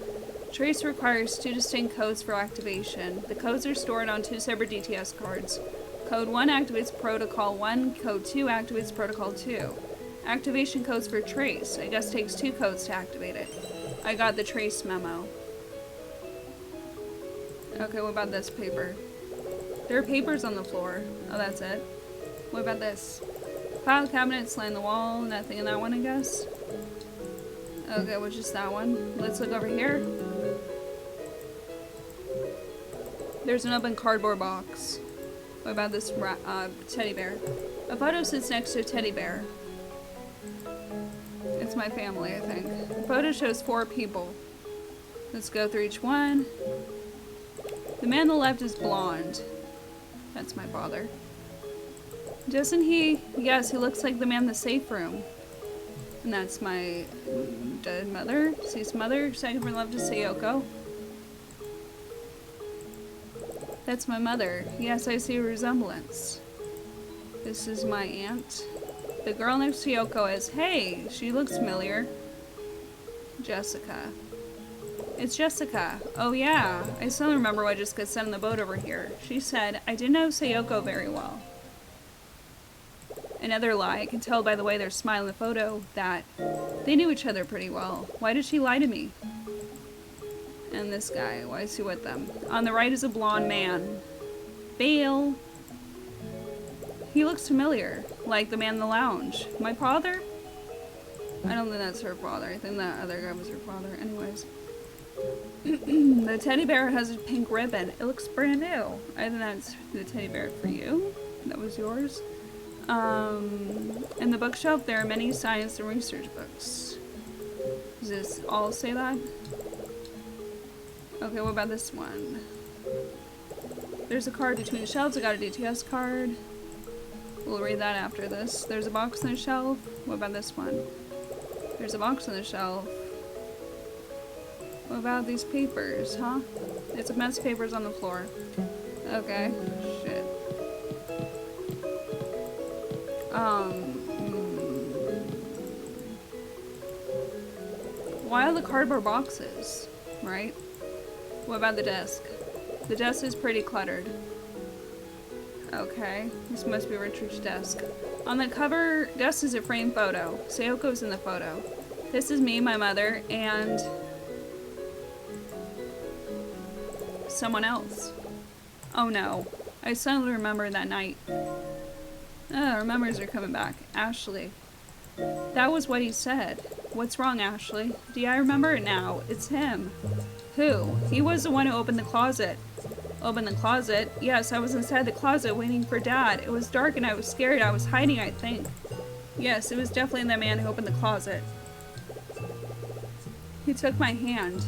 Trace requires 2 distinct codes for activation. The codes are stored on 2 separate DTS cards. Code 1 activates Protocol 1, Code 2 activates Protocol 2. Activation codes for Trace. I guess takes 2 codes to activate it. I got the Trace memo. Okay, what about this paper? There are papers on the floor. Oh, that's it. What about this? File cabinets line the wall. Nothing in that one, I guess. Okay, well, just that one. Let's look over here. There's an open cardboard box. What about this teddy bear? A photo sits next to a teddy bear. It's my family, I think. The photo shows 4 people. Let's go through each one. The man on the left is blonde. That's my father. Doesn't he? Yes, he looks like the man in the safe room. And that's my dead mother. Deceased mother. Second from left is Sayoko. That's my mother. Yes, I see a resemblance. This is my aunt. The girl next to Yoko is, hey, she looks familiar. Jessica. It's Jessica. Oh yeah, I still remember what Jessica said on the boat over here. She said, I didn't know Sayoko very well. Another lie. I can tell by the way they're smiling in the photo that they knew each other pretty well. Why did she lie to me? And this guy, why is he with them? On the right is a blonde man. Bale. He looks familiar, like the man in the lounge. My father? I don't think that's her father. I think that other guy was her father. Anyways. The teddy bear has a pink ribbon. It looks brand new. I think that's the teddy bear for you. That was yours. In the bookshelf, there are many science and research books. Does this all say that? Okay, what about this one? There's a card between the shelves. I got a DTS card. We'll read that after this. There's a box on the shelf. What about this one? There's a box on the shelf. What about these papers, huh? It's a mess of papers on the floor. Okay. Shit. Why are the cardboard boxes? Right? What about the desk? The desk is pretty cluttered. Okay. This must be Richard's desk. On the cover, desk is a framed photo. Sayoko's in the photo. This is me, my mother, and someone else. Oh no. I suddenly remember that night. Memories are coming back. Ashley. That was what he said. What's wrong, Ashley? Do I remember it now? It's him. Who? He was the one who opened the closet. Opened the closet? Yes, I was inside the closet waiting for Dad. It was dark and I was scared. I was hiding, I think. Yes, it was definitely the man who opened the closet. He took my hand.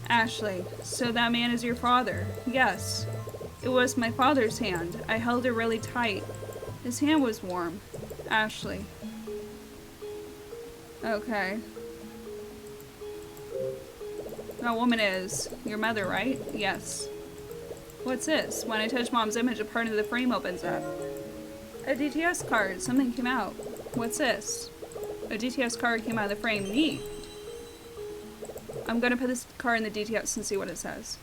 Ashley, so that man is your father? Yes. It was my father's hand. I held it really tight. His hand was warm. Ashley. Okay. That woman is your mother, right? Yes. What's this? When I touch Mom's image, a part of the frame opens up. A DTS card. Something came out. What's this? A DTS card came out of the frame. Neat. I'm gonna put this card in the DTS and see what it says.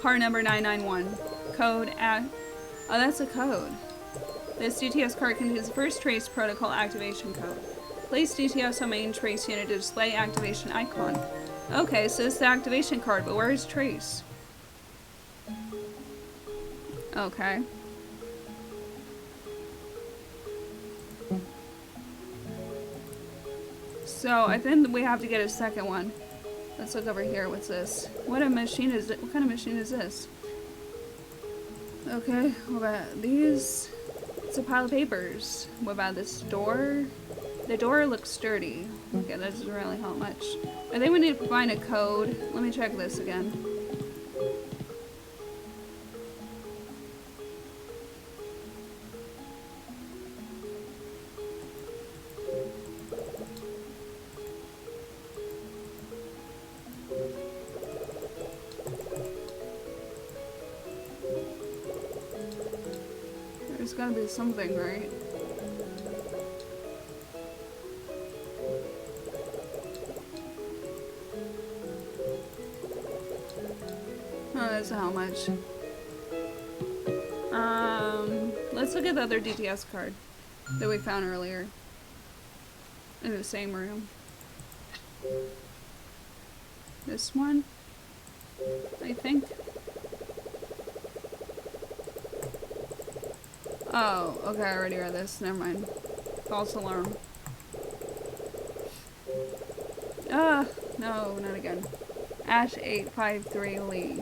Card number 991. Code at... Oh, that's a code. This DTS card contains the first trace protocol activation code. Place DTS on main trace unit to display activation icon. Okay, so it's the activation card, but where is trace? Okay. So I think we have to get a second one. Let's look over here. What's this? What a machine is it? What kind of machine is this? Okay, what about these? It's a pile of papers. What about this door? The door looks sturdy. Okay, that doesn't really help much. I think we need to find a code. Let me check this again. There's gotta be something, right? Oh, that's how much. Let's look at the other DTS card that we found earlier in the same room. This one, I think. Oh, okay, I already read this. Never mind. False alarm. No, not again. Ash 853 Lee.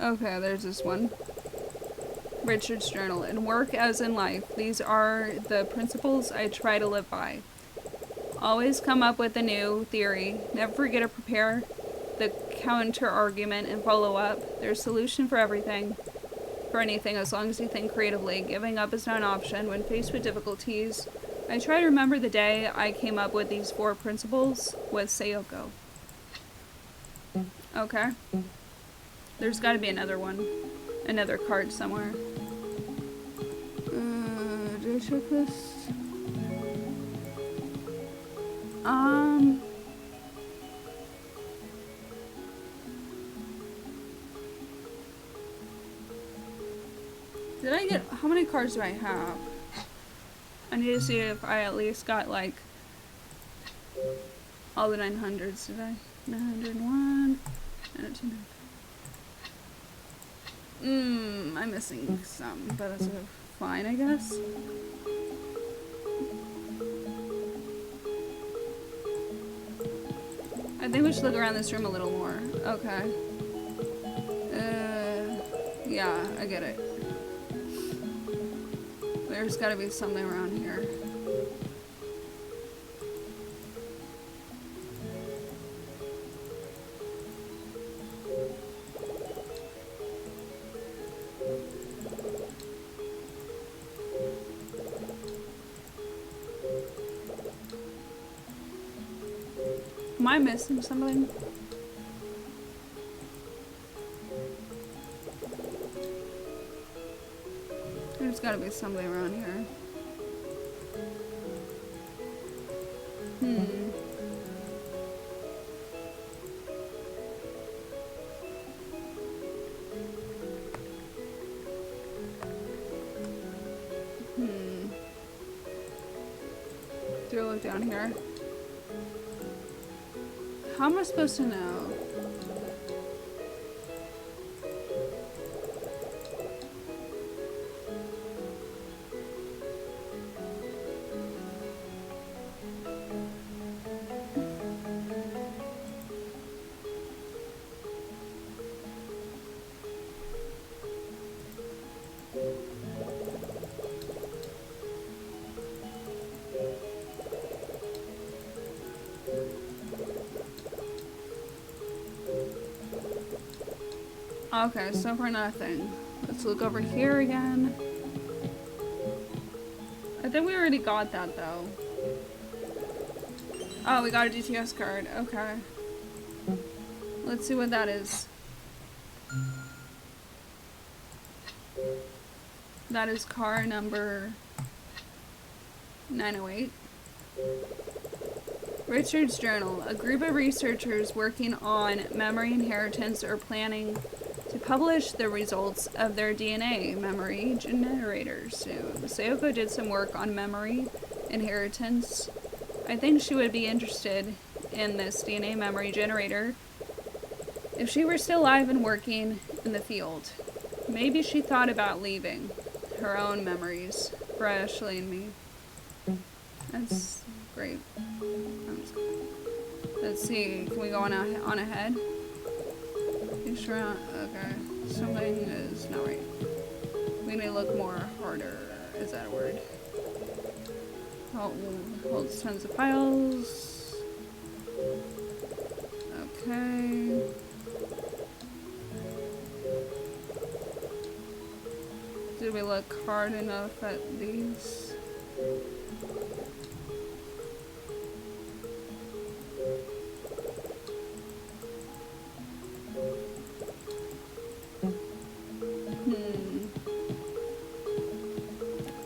Okay, there's this one. Richard's journal. In work as in life, these are the principles I try to live by. Always come up with a new theory. Never forget to prepare the counter argument and follow up. There's a solution for everything. For anything, as long as you think creatively. Giving up is not an option when faced with difficulties. I try to remember the day I came up with these 4 principles with Sayoko. Okay. There's got to be another one. Another card somewhere. Did I check this? Did I get... How many cards do I have? I need to see if I at least got, like, all the 900s. Did I? 901. 902. I'm missing some, but that's fine, I guess. I think we should look around this room a little more. Okay. Yeah, I get it. There's gotta be something around here. Am I missing something? There's gotta be something around here. Do I look down here? How am I supposed to know? Okay, so for nothing. Let's look over here again. I think we already got that though. Oh, we got a DTS card. Okay. Let's see what that is. That is car number 908. Richard's Journal. A group of researchers working on memory inheritance are planning to publish the results of their DNA memory generator soon. Sayoko did some work on memory inheritance. I think she would be interested in this DNA memory generator if she were still alive and working in the field. Maybe she thought about leaving her own memories for Ashley and me. That's great. Let's see, can we go on ahead? You sure? Okay. Something is not right. We need to look more harder. Is that a word? Holds tons of files. Okay. Did we look hard enough at these?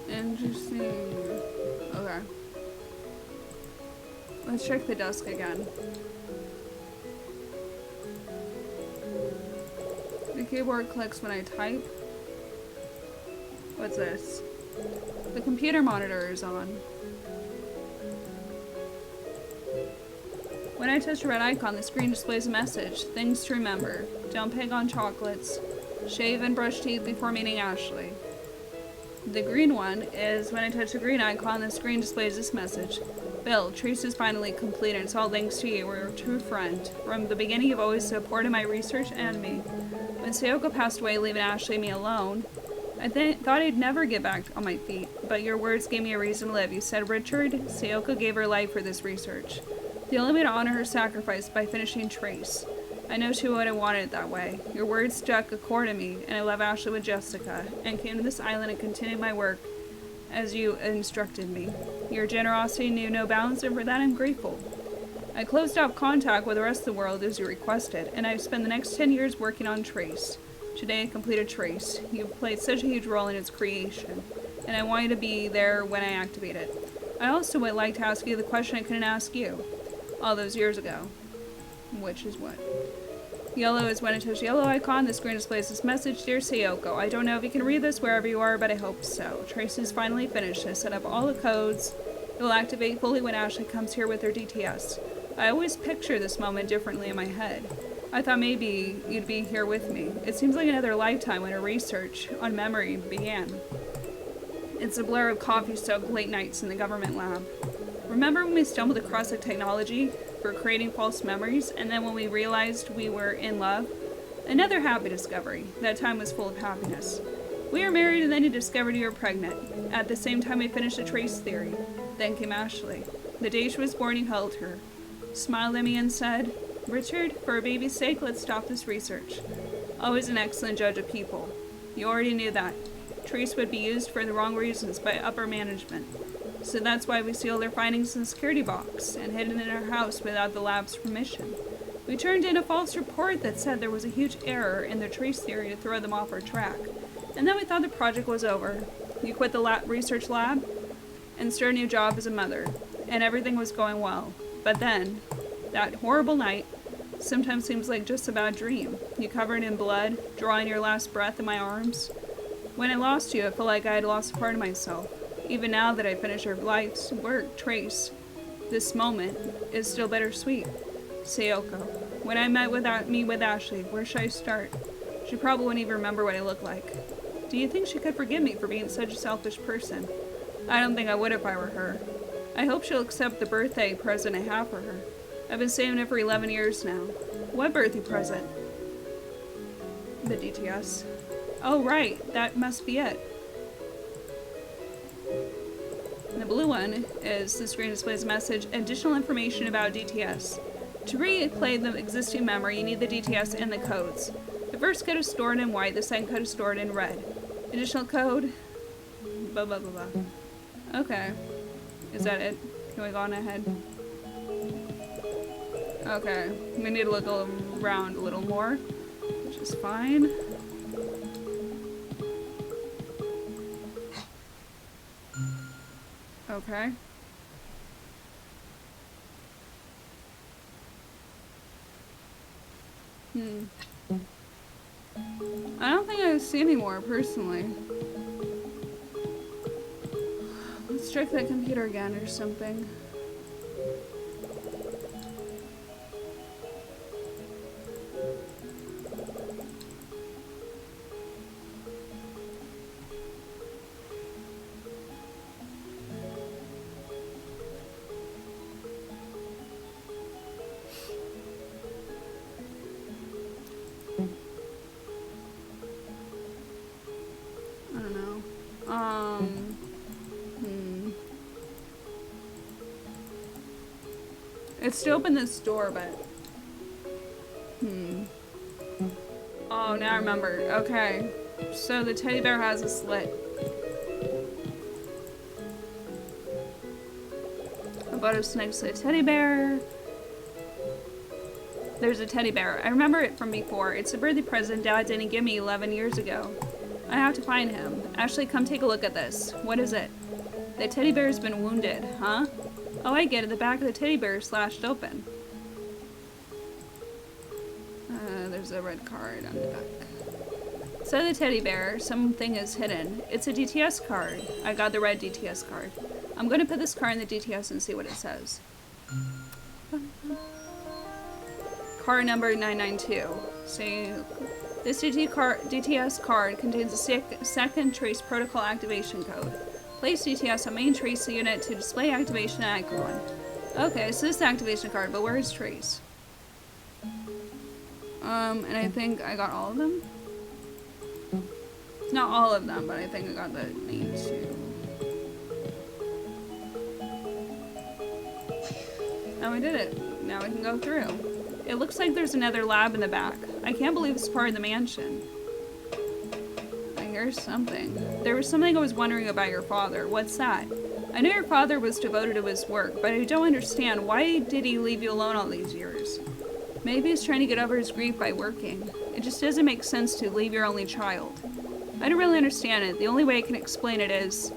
Interesting. Okay. Let's check the desk again. The keyboard clicks when I type. What's this? The computer monitor is on. When I touch a red icon, the screen displays a message. Things to remember. Don't pig on chocolates. Shave and brush teeth before meeting Ashley. The green one is when I touch the green icon, the screen displays this message. Bill, Trace is finally complete and it's all thanks to you. We're a true friend. From the beginning, you've always supported my research and me. When Sayoko passed away, leaving Ashley and me alone, I thought I'd never get back on my feet, but your words gave me a reason to live. You said, Richard, Sayoko gave her life for this research. The only way to honor her sacrifice by finishing Trace. I know she would have wanted it that way. Your words struck a chord in me, and I left Ashley with Jessica, and came to this island and continued my work as you instructed me. Your generosity knew no bounds, and for that I'm grateful. I closed off contact with the rest of the world as you requested, and I've spent the next 10 years working on Trace. Today I completed Trace. You've played such a huge role in its creation, and I want you to be there when I activate it. I also would like to ask you the question I couldn't ask you all those years ago. Which is what? Yellow is when I touch the yellow icon. The screen displays this message. Dear Sayoko, I don't know if you can read this wherever you are, but I hope so. Tracy's finally finished. I set up all the codes. It will activate fully when Ashley comes here with her DTS. I always picture this moment differently in my head. I thought maybe you'd be here with me. It seems like another lifetime when her research on memory began. It's a blur of coffee-soaked late nights in the government lab. Remember when we stumbled across the technology for creating false memories, and then when we realized we were in love? Another happy discovery. That time was full of happiness. We were married, and then you discovered you were pregnant. At the same time we finished the trace theory. Then came Ashley. The day she was born, he held her, smiled at me and said, Richard, for a baby's sake, let's stop this research. Always an excellent judge of people. You already knew that. Trace would be used for the wrong reasons by upper management. So that's why we sealed their findings in the security box and hid it in our house without the lab's permission. We turned in a false report that said there was a huge error in their trace theory to throw them off our track. And then we thought the project was over. You quit the research lab and started a new job as a mother. And everything was going well. But then, that horrible night sometimes seems like just a bad dream. You covered in blood, drawing your last breath in my arms. When I lost you, I felt like I had lost a part of myself. Even now that I finished our life's work, Trace, this moment is still bittersweet. Sayoko, when I met with Ashley, where should I start? She probably wouldn't even remember what I looked like. Do you think she could forgive me for being such a selfish person? I don't think I would if I were her. I hope she'll accept the birthday present I have for her. I've been saving it for 11 years now. What birthday present? The DTS. Oh, right. That must be it. The blue one is the screen displays a message, additional information about DTS. To replay the existing memory, you need the DTS and the codes. The first code is stored in white, the second code is stored in red. Additional code, blah blah blah blah. Okay. Is that it? Can we go on ahead? Okay. We need to look around a little more, which is fine. Okay. I don't think I see any more, personally. Let's check that computer again or something. It's to open this door, but... Oh, now I remember. Okay. So the teddy bear has a slit. A butter's next to a teddy bear. There's a teddy bear. I remember it from before. It's a birthday present Dad didn't give me 11 years ago. I have to find him. Ashley, come take a look at this. What is it? The teddy bear's been wounded, huh? Oh, I get it. The back of the teddy bear is slashed open. There's a red card on the back. So the teddy bear, something is hidden. It's a DTS card. I got the red DTS card. I'm going to put this card in the DTS and see what it says. Card number 992. So this DTS card contains a second trace protocol activation code. Place DTS on main trace unit to display activation icon. Okay, so this is the activation card, but where is Trace? And I think I got all of them? Not all of them, but I think I got the main two. Now we did it. Now we can go through. It looks like there's another lab in the back. I can't believe it's part of the mansion. I hear something. There was something I was wondering about your father. What's that? I know your father was devoted to his work, but I don't understand. Why did he leave you alone all these years? Maybe he's trying to get over his grief by working. It just doesn't make sense to leave your only child. I don't really understand it. The only way I can explain it is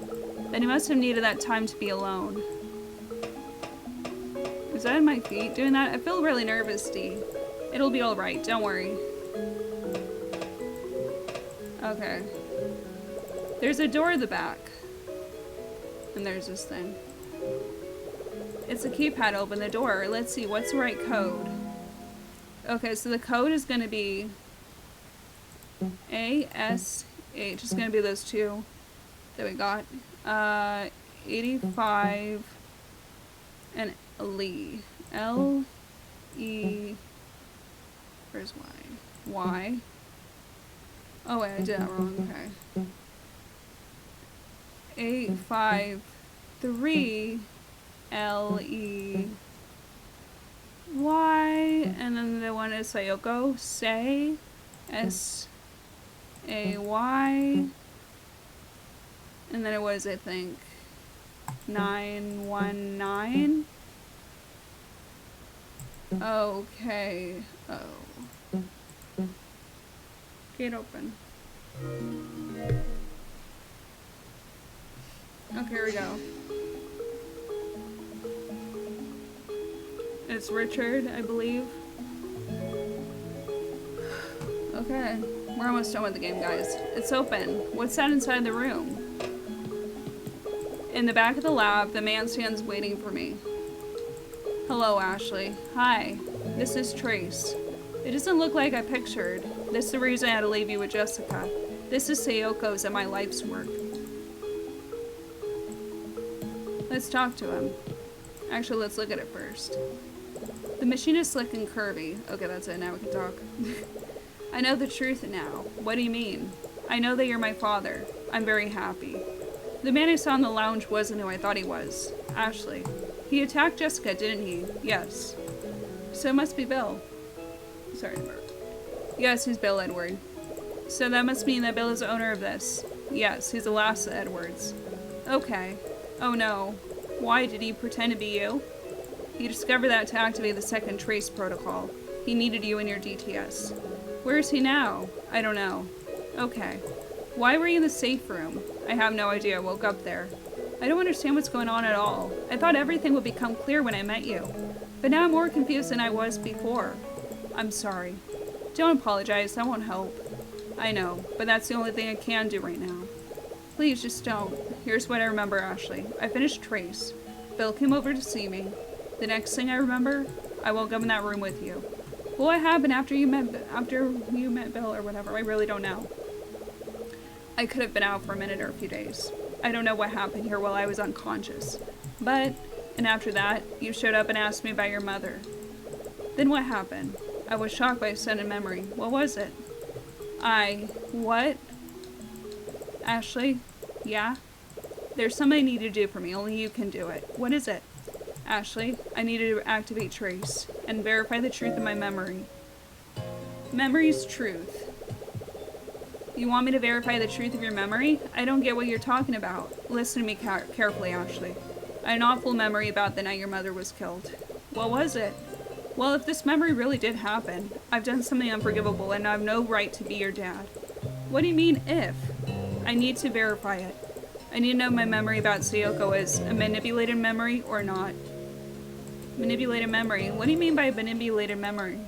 that he must have needed that time to be alone. Is that in my feet doing that? I feel really nervous, Dee. It'll be alright, don't worry. Okay. There's a door at the back. And there's this thing. It's a keypad to open the door. Let's see, what's the right code? Okay, so the code is going to be ASH. It's going to be those two that we got. 85 and Lee. L-E... Where's Y? Y? Oh wait, I did that wrong. Okay. 853 L-E... Y, and then the one is Sayoko. Say, S-A-Y, and then it was, I think, 919. Okay. Oh. Gate open. Okay, here we go. It's Richard, I believe. Okay, we're almost done with the game, guys. It's open. What's that inside the room? In the back of the lab, the man stands waiting for me. Hello, Ashley. Hi, this is Trace. It doesn't look like I pictured. This is the reason I had to leave you with Jessica. This is Sayoko's and my life's work. Let's talk to him. Actually, let's look at it first. The machine is slick and curvy. Okay, that's it. Now we can talk. I know the truth now. What do you mean? I know that you're my father. I'm very happy. The man I saw in the lounge wasn't who I thought he was. Ashley. He attacked Jessica, didn't he? Yes. So it must be Bill. Sorry, Bert. Yes, he's Bill Edward. So that must mean that Bill is the owner of this. Yes, he's the last of the Edwards. Okay. Oh no. Why, did he pretend to be you? He discovered that to activate the second trace protocol. He needed you in your DTS. Where is he now? I don't know. Okay. Why were you in the safe room? I have no idea. I woke up there. I don't understand what's going on at all. I thought everything would become clear when I met you. But now I'm more confused than I was before. I'm sorry. Don't apologize. That won't help. I know, but that's the only thing I can do right now. Please, just don't. Here's what I remember, Ashley. I finished Trace. Bill came over to see me. The next thing I remember, I woke up in that room with you. What happened after you met Bill or whatever? I really don't know. I could have been out for a minute or a few days. I don't know what happened here while I was unconscious. And after that, you showed up and asked me about your mother. Then what happened? I was shocked by a sudden memory. What was it? What? Ashley? Yeah? There's something I need to do for me. Only you can do it. What is it? Ashley, I need to activate Trace and verify the truth of my memory. Memory's truth. You want me to verify the truth of your memory? I don't get what you're talking about. Listen to me carefully, Ashley. I had an awful memory about the night your mother was killed. What was it? Well, if this memory really did happen, I've done something unforgivable and I have no right to be your dad. What do you mean, if? I need to verify it. I need to know my memory about Sayoko is a manipulated memory or not. Manipulated memory? What do you mean by manipulated memory?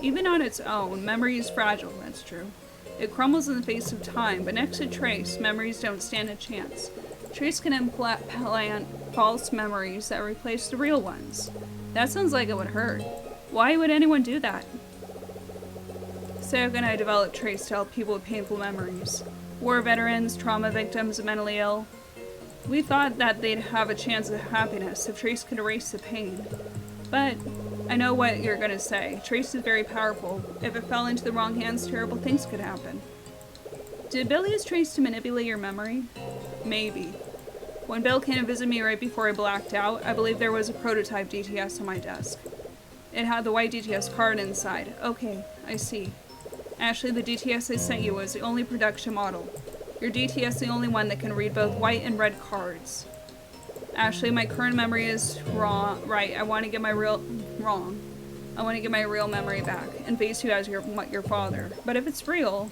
Even on its own, memory is fragile, that's true. It crumbles in the face of time, but next to Trace, memories don't stand a chance. Trace can implant false memories that replace the real ones. That sounds like it would hurt. Why would anyone do that? Sayoko and I developed Trace to help people with painful memories. War veterans, trauma victims, mentally ill. We thought that they'd have a chance of happiness if Trace could erase the pain. But I know what you're going to say. Trace is very powerful. If it fell into the wrong hands, terrible things could happen. Did Bill use Trace to manipulate your memory? Maybe. When Bill came to visit me right before I blacked out, I believe there was a prototype DTS on my desk. It had the white DTS card inside. Okay, I see. Ashley, the DTS I sent you was the only production model. Your DTS is the only one that can read both white and red cards. Ashley, my current memory is wrong. Right, I want to get my real memory back and face you as your father. But if it's real,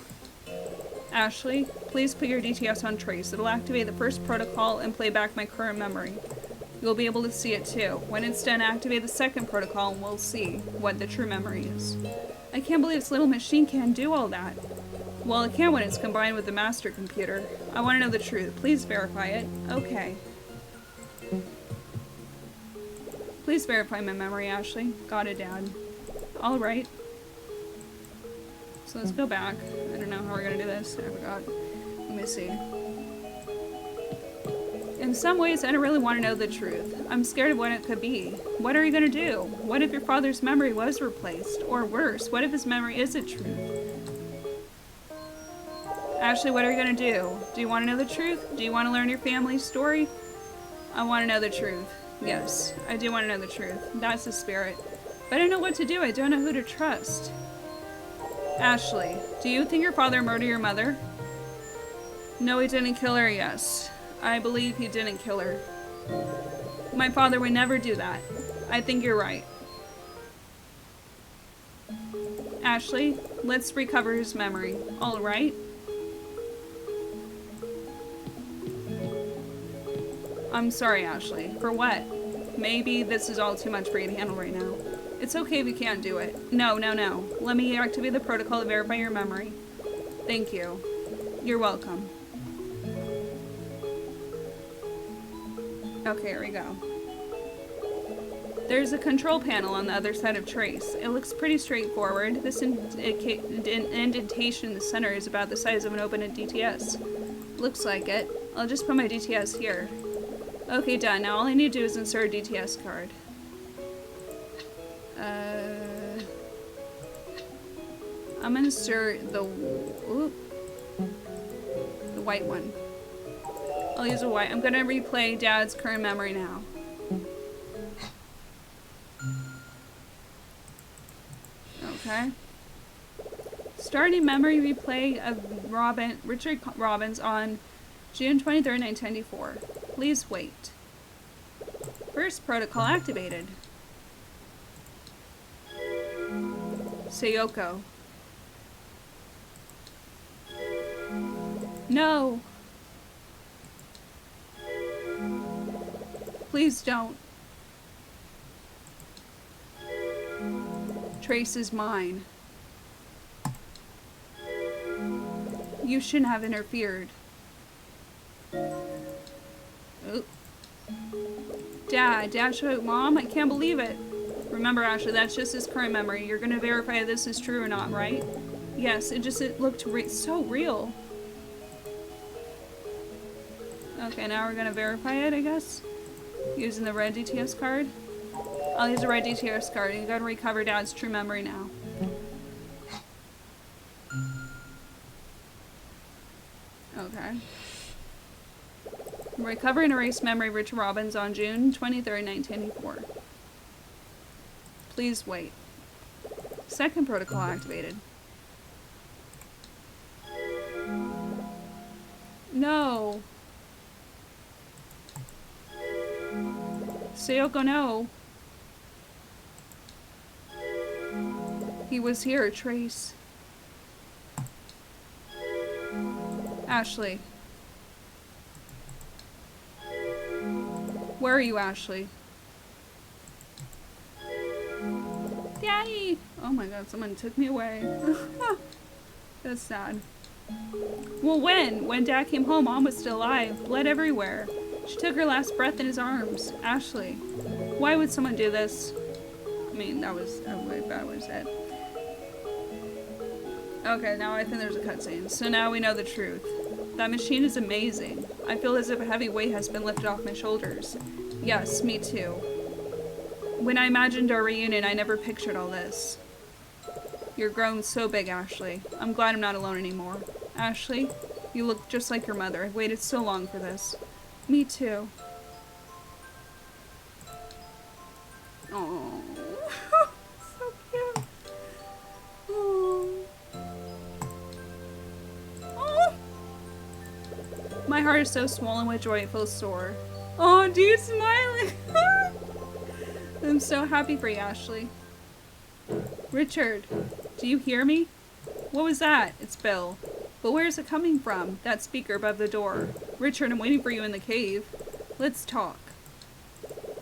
Ashley, please put your DTS on Trace. It'll activate the first protocol and play back my current memory. You'll be able to see it too. When it's done, activate the second protocol and we'll see what the true memory is. I can't believe this little machine can do all that. Well, it can when it's combined with the master computer. I want to know the truth. Please verify it. Okay. Please verify my memory, Ashley. Got it, Dad. Alright. So let's go back. I don't know how we're gonna do this. I forgot. Let me see. In some ways, I don't really want to know the truth. I'm scared of what it could be. What are you gonna do? What if your father's memory was replaced? Or worse, what if his memory is a truth? Ashley, what are you gonna do? Do you want to know the truth? Do you want to learn your family's story? I want to know the truth. Yes, I do want to know the truth. That's the spirit. But I don't know what to do. I don't know who to trust. Ashley, do you think your father murdered your mother? No, he didn't kill her, yes. I believe he didn't kill her. My father would never do that. I think you're right. Ashley, let's recover his memory. All right? I'm sorry, Ashley. For what? Maybe this is all too much for you to handle right now. It's okay if you can't do it. No, no, no. Let me activate the protocol to verify your memory. Thank you. You're welcome. Okay, here we go. There's a control panel on the other side of Trace. It looks pretty straightforward. This indentation in the center is about the size of an open DTS. Looks like it. I'll just put my DTS here. Okay, done. Now all I need to do is insert a DTS card. I'm gonna insert the white one. I'll use a white. I'm gonna replay Dad's current memory now. Okay. Starting memory replay of Richard Robbins on June 23rd, 1994. Please wait. First protocol activated. Sayoko. No. Please don't. Trace is mine. You shouldn't have interfered. Oh. Dad, Mom, I can't believe it. Remember, Ashley, that's just his current memory. You're gonna verify if this is true or not, right? Yes, it looked so real. Okay, now we're gonna verify it, I guess. Using the red DTS card. I'll use the red DTS card. You gotta recover Dad's true memory now. Okay. Recover and erase memory of Richard Robbins on June 23rd, 1984. Please wait. Second protocol activated. No. Sayoko, no. He was here, Trace. Ashley. Where are you, Ashley? Daddy! Oh my god, someone took me away. That's sad. Well, when Dad came home, Mom was still alive. Blood everywhere. She took her last breath in his arms. Ashley. Why would someone do this? I mean, that was it. Okay, now I think there's a cutscene. So now we know the truth. That machine is amazing. I feel as if a heavy weight has been lifted off my shoulders. Yes, me too. When I imagined our reunion, I never pictured all this. You're grown so big, Ashley. I'm glad I'm not alone anymore. Ashley, you look just like your mother. I've waited so long for this. Me too. Oh, so cute. Oh. Oh. My heart is so swollen with joy, it feels sore. Oh, dude, smiling. I'm so happy for you, Ashley. Richard, do you hear me? What was that? It's Bill. But where is it coming from? That speaker above the door. Richard, I'm waiting for you in the cave. Let's talk.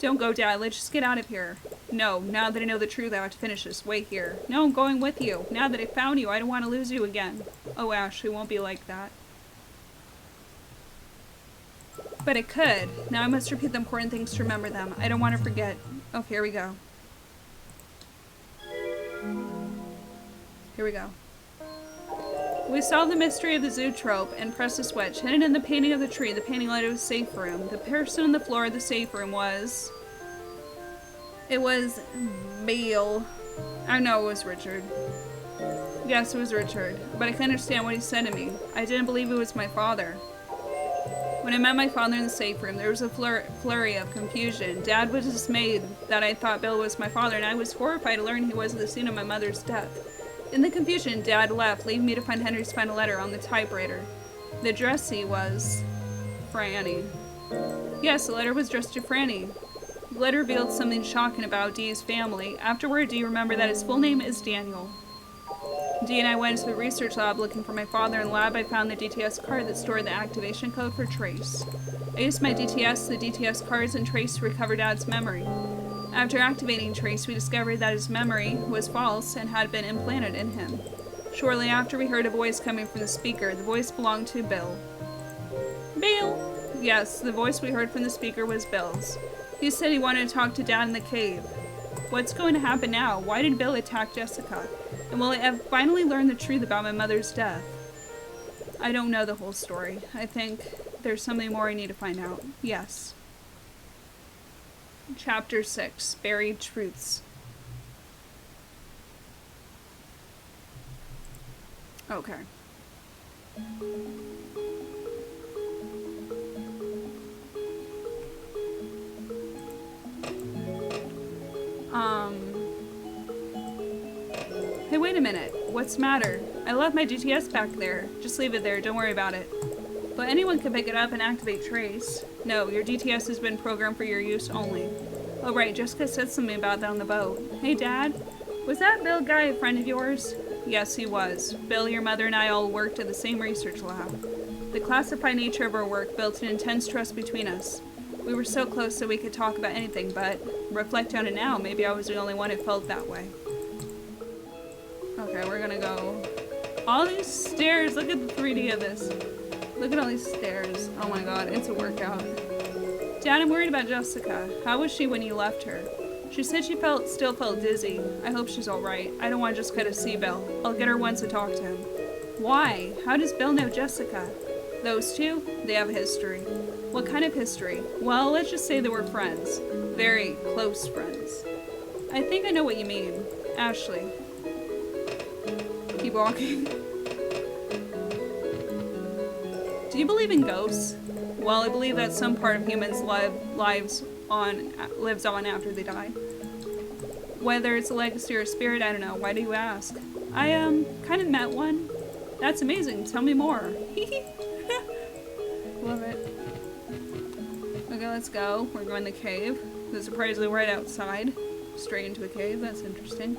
Don't go, Dad. Let's just get out of here. No, now that I know the truth, I have to finish this. Wait here. No, I'm going with you. Now that I found you, I don't want to lose you again. Oh, Ashley, won't be like that. But it could. Now I must repeat the important things to remember them. I don't want to forget. Oh, here we go. Here we go. We solved the mystery of the zoetrope and pressed a switch. Hidden in the painting of the tree, the painting led to a safe room. The person on the floor of the safe room was... It was Bill. I know it was Richard. Yes, it was Richard. But I couldn't understand what he said to me. I didn't believe it was my father. When I met my father in the safe room, there was a flurry of confusion. Dad was dismayed that I thought Bill was my father, and I was horrified to learn he was at the scene of my mother's death. In the confusion, Dad left, leaving me to find Henry's final letter on the typewriter. The addressee was... Franny. Yes, the letter was addressed to Franny. The letter revealed something shocking about Dee's family. Afterward, Dee remembered that his full name is Daniel. Dee and I went into the research lab looking for my father. In the lab, I found the DTS card that stored the activation code for Trace. I used my DTS, the DTS cards, and Trace to recover Dad's memory. After activating Trace, we discovered that his memory was false and had been implanted in him. Shortly after, we heard a voice coming from the speaker. The voice belonged to Bill. Bill! Yes, the voice we heard from the speaker was Bill's. He said he wanted to talk to Dad in the cave. What's going to happen now? Why did Bill attack Jessica? And will I have finally learned the truth about my mother's death? I don't know the whole story. I think there's something more I need to find out. Yes. Chapter 6. Buried Truths. Okay. Hey, wait a minute. What's the matter? I left my GTS back there. Just leave it there. Don't worry about it. But anyone can pick it up and activate Trace. No, your DTS has been programmed for your use only. Oh, right. Jessica said something about that on the boat. Hey, Dad. Was that Bill guy a friend of yours? Yes, he was. Bill, your mother, and I all worked at the same research lab. The classified nature of our work built an intense trust between us. We were so close that we could talk about anything, but reflect on it now, maybe I was the only one who felt that way. Okay, we're gonna go. All these stairs, look at the 3D of this. Look at all these stairs. Oh my god, it's a workout. Dad, I'm worried about Jessica. How was she when you left her? She said she still felt dizzy. I hope she's alright. I don't want Jessica to see Bill. I'll get her once to talk to him. Why? How does Bill know Jessica? Those two? They have a history. What kind of history? Well, let's just say they were friends. Very close friends. I think I know what you mean. Ashley. Keep walking. Do you believe in ghosts? Well, I believe that some part of humans' lives lives on after they die. Whether it's a legacy or a spirit, I don't know. Why do you ask? I kind of met one. That's amazing. Tell me more. Love it. Okay, let's go. We're going to the cave. This is surprisingly right outside. Straight into a cave. That's interesting.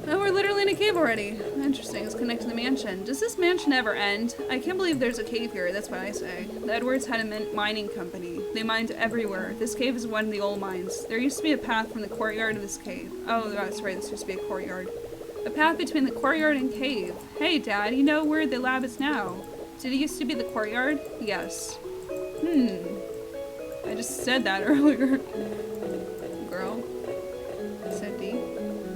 Oh, we're literally in a cave already. Interesting. It's connected to the mansion. Does this mansion ever end? I can't believe there's a cave here. That's what I say. The Edwards had a mining company. They mined everywhere. This cave is one of the old mines. There used to be a path from the courtyard to this cave. Oh, that's right. This used to be a courtyard. A path between the courtyard and cave. Hey, Dad, you know where the lab is now? Did it used to be the courtyard? Yes. I just said that earlier. Girl. Said D.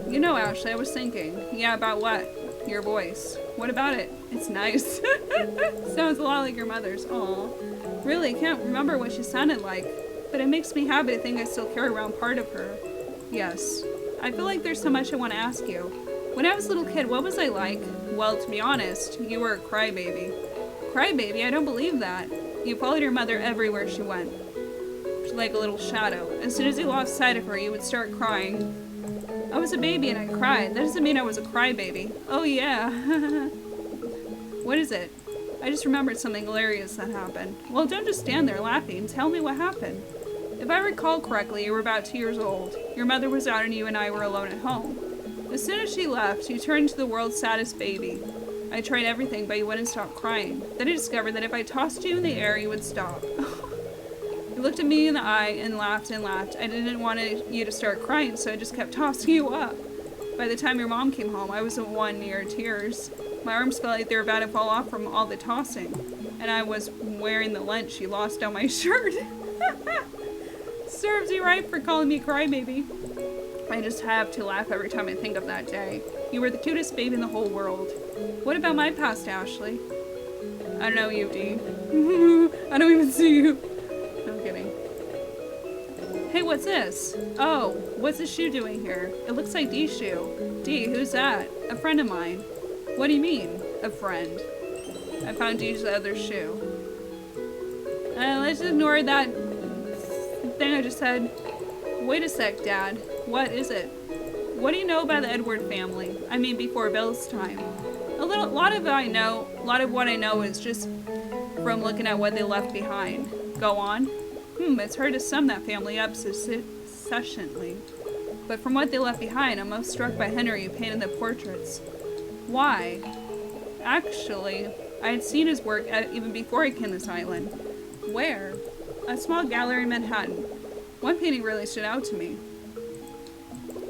You know, Ashley, I was thinking. Yeah, about what? Your voice. What about it? It's nice. Sounds a lot like your mother's. Aw. Really, can't remember what she sounded like. But it makes me happy to think I still carry around part of her. Yes. I feel like there's so much I want to ask you. When I was a little kid, what was I like? Well, to be honest, you were a crybaby. Crybaby? I don't believe that. You followed your mother everywhere she went. Like a little shadow. As soon as you lost sight of her, you would start crying. I was a baby and I cried. That doesn't mean I was a crybaby. Oh yeah. What is it? I just remembered something hilarious that happened. Well, don't just stand there laughing. Tell me what happened. If I recall correctly, you were about 2 years old. Your mother was out and you and I were alone at home. As soon as she left, you turned into the world's saddest baby. I tried everything, but you wouldn't stop crying. Then I discovered that if I tossed you in the air, you would stop. You looked at me in the eye and laughed and laughed. I didn't want you to start crying, so I just kept tossing you up. By the time your mom came home, I was the one near tears. My arms felt like they were about to fall off from all the tossing. And I was wearing the lint she lost down my shirt. Serves you right for calling me crybaby. I just have to laugh every time I think of that day. You were the cutest baby in the whole world. What about my past, Ashley? I don't know you, Dee. I don't even see you. I'm kidding. Hey, what's this? Oh, what's this shoe doing here? It looks like Dee's shoe. Dee, who's that? A friend of mine. What do you mean, a friend? I found Dee's other shoe. Let's ignore that thing I just said. Wait a sec, Dad. What is it? What do you know about the Edward family? I mean, before Bill's time. A lot of what I know is just from looking at what they left behind. Go on. It's hard to sum that family up succinctly. But from what they left behind, I'm most struck by Henry who painted the portraits. Why? Actually, I had seen his work even before I came to this island. Where? A small gallery in Manhattan. One painting really stood out to me.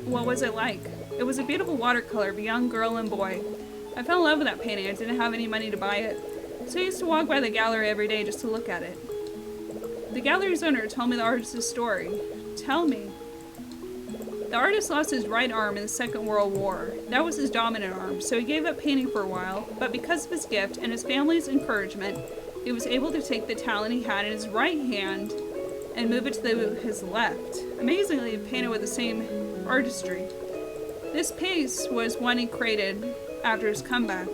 What was it like? It was a beautiful watercolor of a young girl and boy. I fell in love with that painting. I didn't have any money to buy it, so I used to walk by the gallery every day just to look at it. The gallery's owner told me the artist's story. Tell me. The artist lost his right arm in the Second World War. That was his dominant arm, so he gave up painting for a while, but because of his gift and his family's encouragement, he was able to take the talent he had in his right hand and move it to his left. Amazingly, he painted with the same artistry. This piece was one he created after his comeback.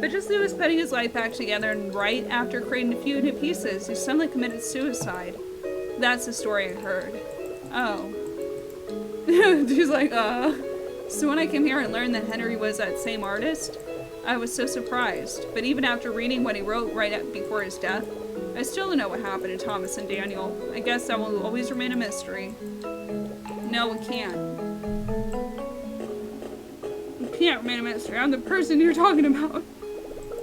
But just as he was putting his life back together and right after creating a few new pieces, he suddenly committed suicide. That's the story I heard. Oh. She's like, So when I came here and learned that Henry was that same artist, I was so surprised. But even after reading what he wrote right before his death, I still don't know what happened to Thomas and Daniel. I guess that will always remain a mystery. No, it can't. It can't remain a mystery. I'm the person you're talking about.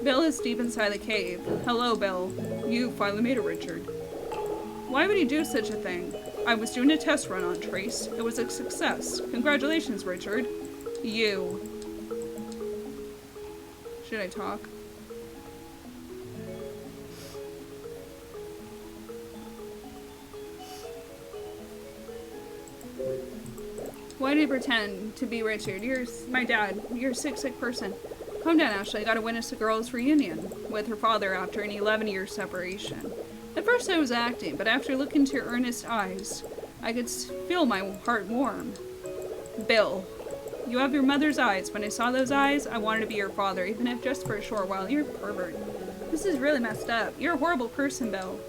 Bill is deep inside the cave. Hello, Bill. You finally made it, Richard. Why would he do such a thing? I was doing a test run on Trace. It was a success. Congratulations, Richard. You. Should I talk? Why do you pretend to be Richard? You're my dad. You're a sick person. Calm down, Ashley. I gotta witness a girl's reunion with her father after an 11-year separation. At first I was acting, but after looking into your earnest eyes, I could feel my heart warm. Bill, you have your mother's eyes. When I saw those eyes, I wanted to be your father, even if just for a short while. You're a pervert. This is really messed up. You're a horrible person, Bill.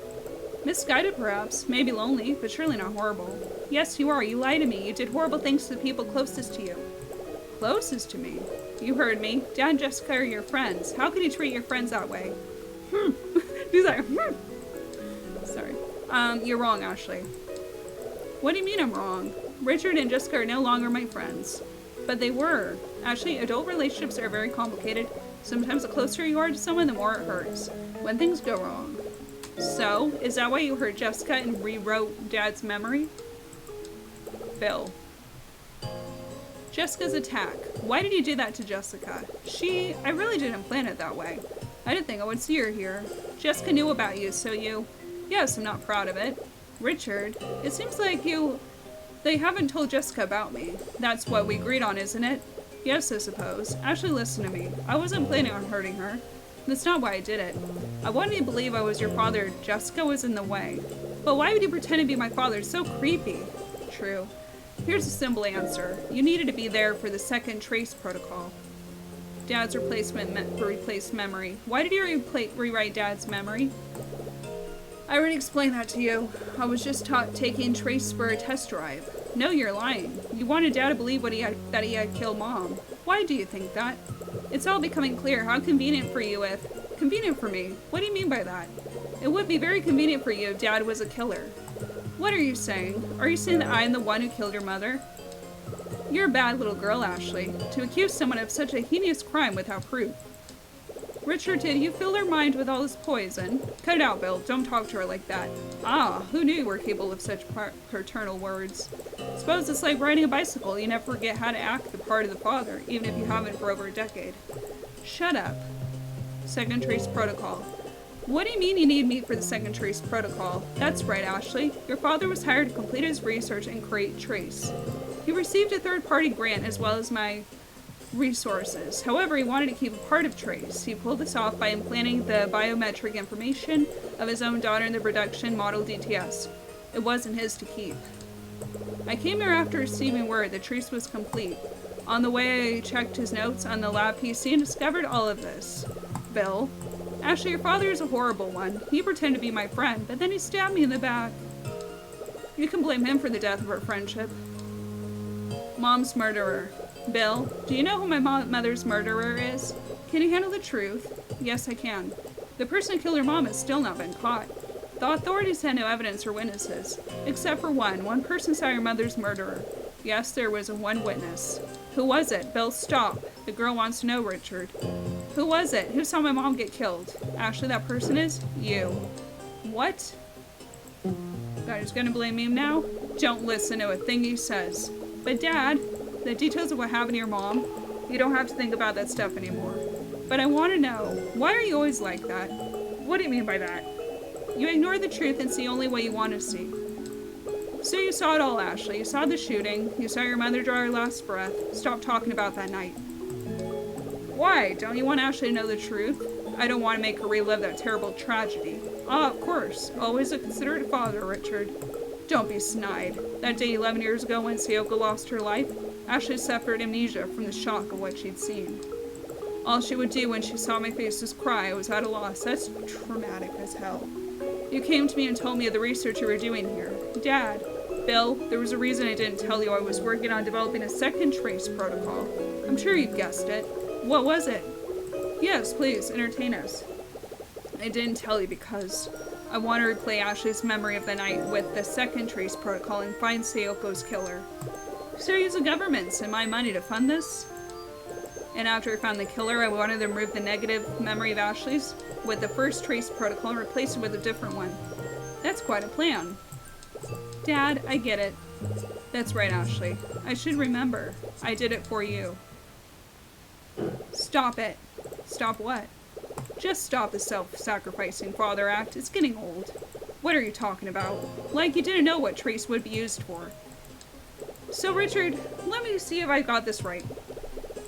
Misguided, perhaps. Maybe lonely, but surely not horrible. Yes, you are. You lied to me. You did horrible things to the people closest to you. Closest to me? You heard me. Dad and Jessica are your friends. How could you treat your friends that way? He's like, Sorry. You're wrong, Ashley. What do you mean I'm wrong? Richard and Jessica are no longer my friends. But they were. Actually, adult relationships are very complicated. Sometimes the closer you are to someone, the more it hurts. When things go wrong. So, is that why you hurt Jessica and rewrote Dad's memory? Bill. Jessica's attack. Why did you do that to Jessica? I really didn't plan it that way. I didn't think I would see her here. Jessica knew about you, so you... Yes, I'm not proud of it. Richard, it seems like they haven't told Jessica about me. That's what we agreed on, isn't it? Yes, I suppose. Actually, listen to me. I wasn't planning on hurting her. That's not why I did it. I wanted to believe I was your father. Jessica was in the way. But why would you pretend to be my father? It's so creepy. True. Here's a simple answer. You needed to be there for the second trace protocol. Dad's replaced memory. Why did you rewrite Dad's memory? I already explained that to you. I was just taking Trace for a test drive. No, you're lying. You wanted Dad to believe that he had killed Mom. Why do you think that? It's all becoming clear. How convenient for you if... Convenient for me? What do you mean by that? It would be very convenient for you if Dad was a killer. What are you saying? Are you saying that I am the one who killed your mother? You're a bad little girl, Ashley, to accuse someone of such a heinous crime without proof. Richard, did you fill her mind with all this poison? Cut it out, Bill. Don't talk to her like that. Ah, who knew you were capable of such paternal words? Suppose it's like riding a bicycle. You never forget how to act the part of the father, even if you haven't for over a decade. Shut up. Second Trace Protocol. What do you mean you need me for the Second Trace Protocol? That's right, Ashley. Your father was hired to complete his research and create Trace. He received a third-party grant as well as my resources. However, he wanted to keep a part of Trace. He pulled this off by implanting the biometric information of his own daughter in the production model DTS. It wasn't his to keep. I came here after receiving word that Trace was complete. On the way, I checked his notes on the lab PC and discovered all of this. Bill, Ashley, your father is a horrible one. He pretended to be my friend, but then he stabbed me in the back. You can blame him for the death of our friendship. Mom's murderer. Bill, do you know who my mother's murderer is? Can you handle the truth? Yes, I can. The person who killed your mom has still not been caught. The authorities had no evidence or witnesses, except for one. One person saw your mother's murderer. Yes, there was one witness. Who was it? Bill, stop. The girl wants to know, Richard. Who was it? Who saw my mom get killed? Ashley, that person is you. What? God, he's gonna blame me now? Don't listen to a thing he says. But Dad, the details of what happened to your mom, you don't have to think about that stuff anymore. But I want to know, why are you always like that? What do you mean by that? You ignore the truth and see only what you want to see. So you saw it all, Ashley. You saw the shooting. You saw your mother draw her last breath. Stop talking about that night. Why? Don't you want Ashley to know the truth? I don't want to make her relive that terrible tragedy. Ah, of course. Always a considerate father, Richard. Don't be snide. That day 11 years ago when Sayoko lost her life, Ashley suffered amnesia from the shock of what she'd seen. All she would do when she saw my face was cry. I was at a loss. That's traumatic as hell. You came to me and told me of the research you were doing here. Dad, Bill, there was a reason I didn't tell you I was working on developing a second trace protocol. I'm sure you've guessed it. What was it? Yes, please, entertain us. I didn't tell you because I want to replay Ashley's memory of the night with the second trace protocol and find Sayoko's killer. So I used the government's and my money to fund this? And after I found the killer, I wanted to remove the negative memory of Ashley's with the first trace protocol and replace it with a different one. That's quite a plan. Dad, I get it. That's right, Ashley. I should remember. I did it for you. Stop it. Stop what? Just stop the self-sacrificing father act. It's getting old. What are you talking about? Like you didn't know what trace would be used for. So Richard, let me see if I got this right.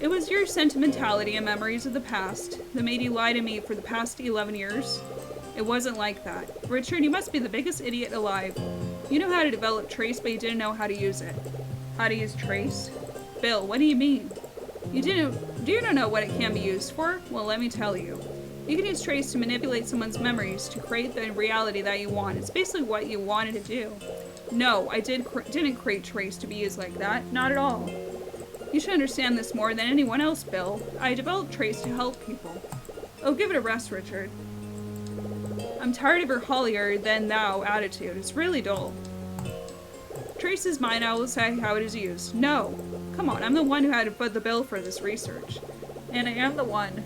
It was your sentimentality and memories of the past that made you lie to me for the past 11 years? It wasn't like that. Richard, you must be the biggest idiot alive. You know how to develop trace, but you didn't know how to use it. How to use trace? Bill, what do you mean? Do you not know what it can be used for? Well, let me tell you. You can use trace to manipulate someone's memories to create the reality that you want. It's basically what you wanted to do. No, I didn't create trace to be used like that. Not at all. You should understand this more than anyone else, Bill. I developed trace to help people. Oh, give it a rest, Richard. I'm tired of your holier-than-thou attitude. It's really dull. Trace is mine. I will say how it is used. No. Come on, I'm the one who had to foot the bill for this research. And I am the one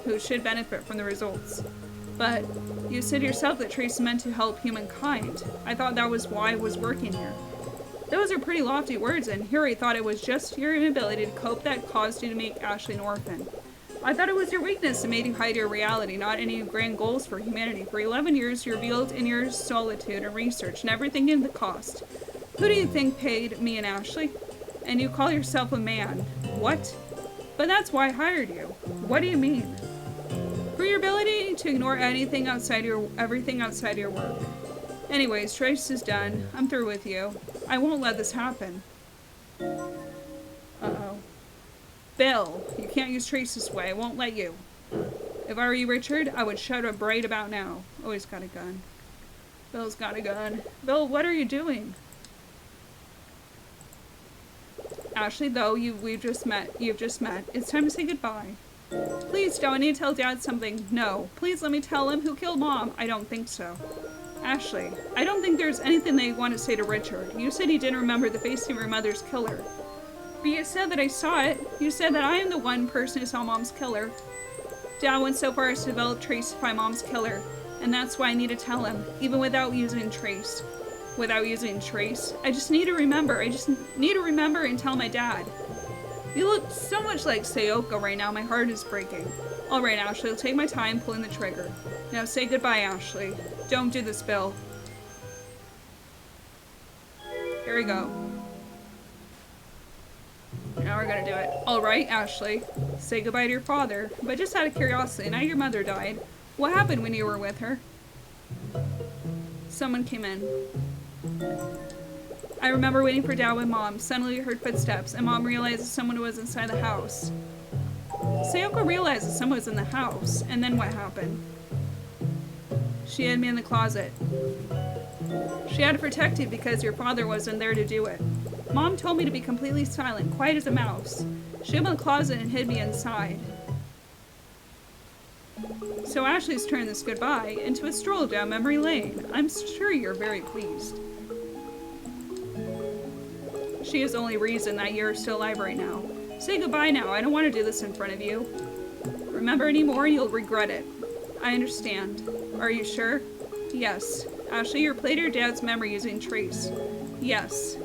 who should benefit from the results. But you said yourself that trace is meant to help humankind. I thought that was why I was working here. Those are pretty lofty words, and here I thought it was just your inability to cope that caused you to make Ashley an orphan. I thought it was your weakness that made you hide your reality, not any grand goals for humanity. For 11 years, you revealed in your solitude and research, and everything in the cost. Who do you think paid me and Ashley? And you call yourself a man. What? But that's why I hired you. What do you mean? For your ability to ignore everything outside your work. Anyways, Trace is done. I'm through with you. I won't let this happen. Uh-oh. Bill, you can't use Trace this way. I won't let you. If I were you, Richard, I would shut up right about now. Oh, he's got a gun. Bill's got a gun. Bill, what are you doing? Ashley, though, you've just met. It's time to say goodbye. Please don't. I need to tell Dad something. No. Please let me tell him who killed Mom. I don't think so. Ashley, I don't think there's anything they want to say to Richard. You said he didn't remember the face of your mother's killer. But you said that I saw it. You said that I am the one person who saw Mom's killer. Dad went so far as to develop Trace to find Mom's killer, and that's why I need to tell him, even without using Trace. Without using Trace? I just need to remember. I just need to remember and tell my dad. You look so much like Sayoko right now, my heart is breaking. Alright, Ashley, I'll take my time pulling the trigger. Now say goodbye, Ashley. Don't do this, Bill. Here we go. Now we're gonna do it. Alright, Ashley. Say goodbye to your father. But just out of curiosity, now your mother died. What happened when you were with her? Someone came in. I remember waiting for Dad with Mom. Suddenly we heard footsteps, and Mom realized someone was inside the house. Sayoko realized that someone was in the house, and then what happened? She hid me in the closet. She had to protect you because your father wasn't there to do it. Mom told me to be completely silent, quiet as a mouse. She opened the closet and hid me inside. So Ashley's turned this goodbye into a stroll down memory lane. I'm sure you're very pleased. She is the only reason that you're still alive right now. Say goodbye now. I don't want to do this in front of you. Remember anymore, you'll regret it. I understand. Are you sure? Yes. Ashley, you replayed your dad's memory using Trace. Yes.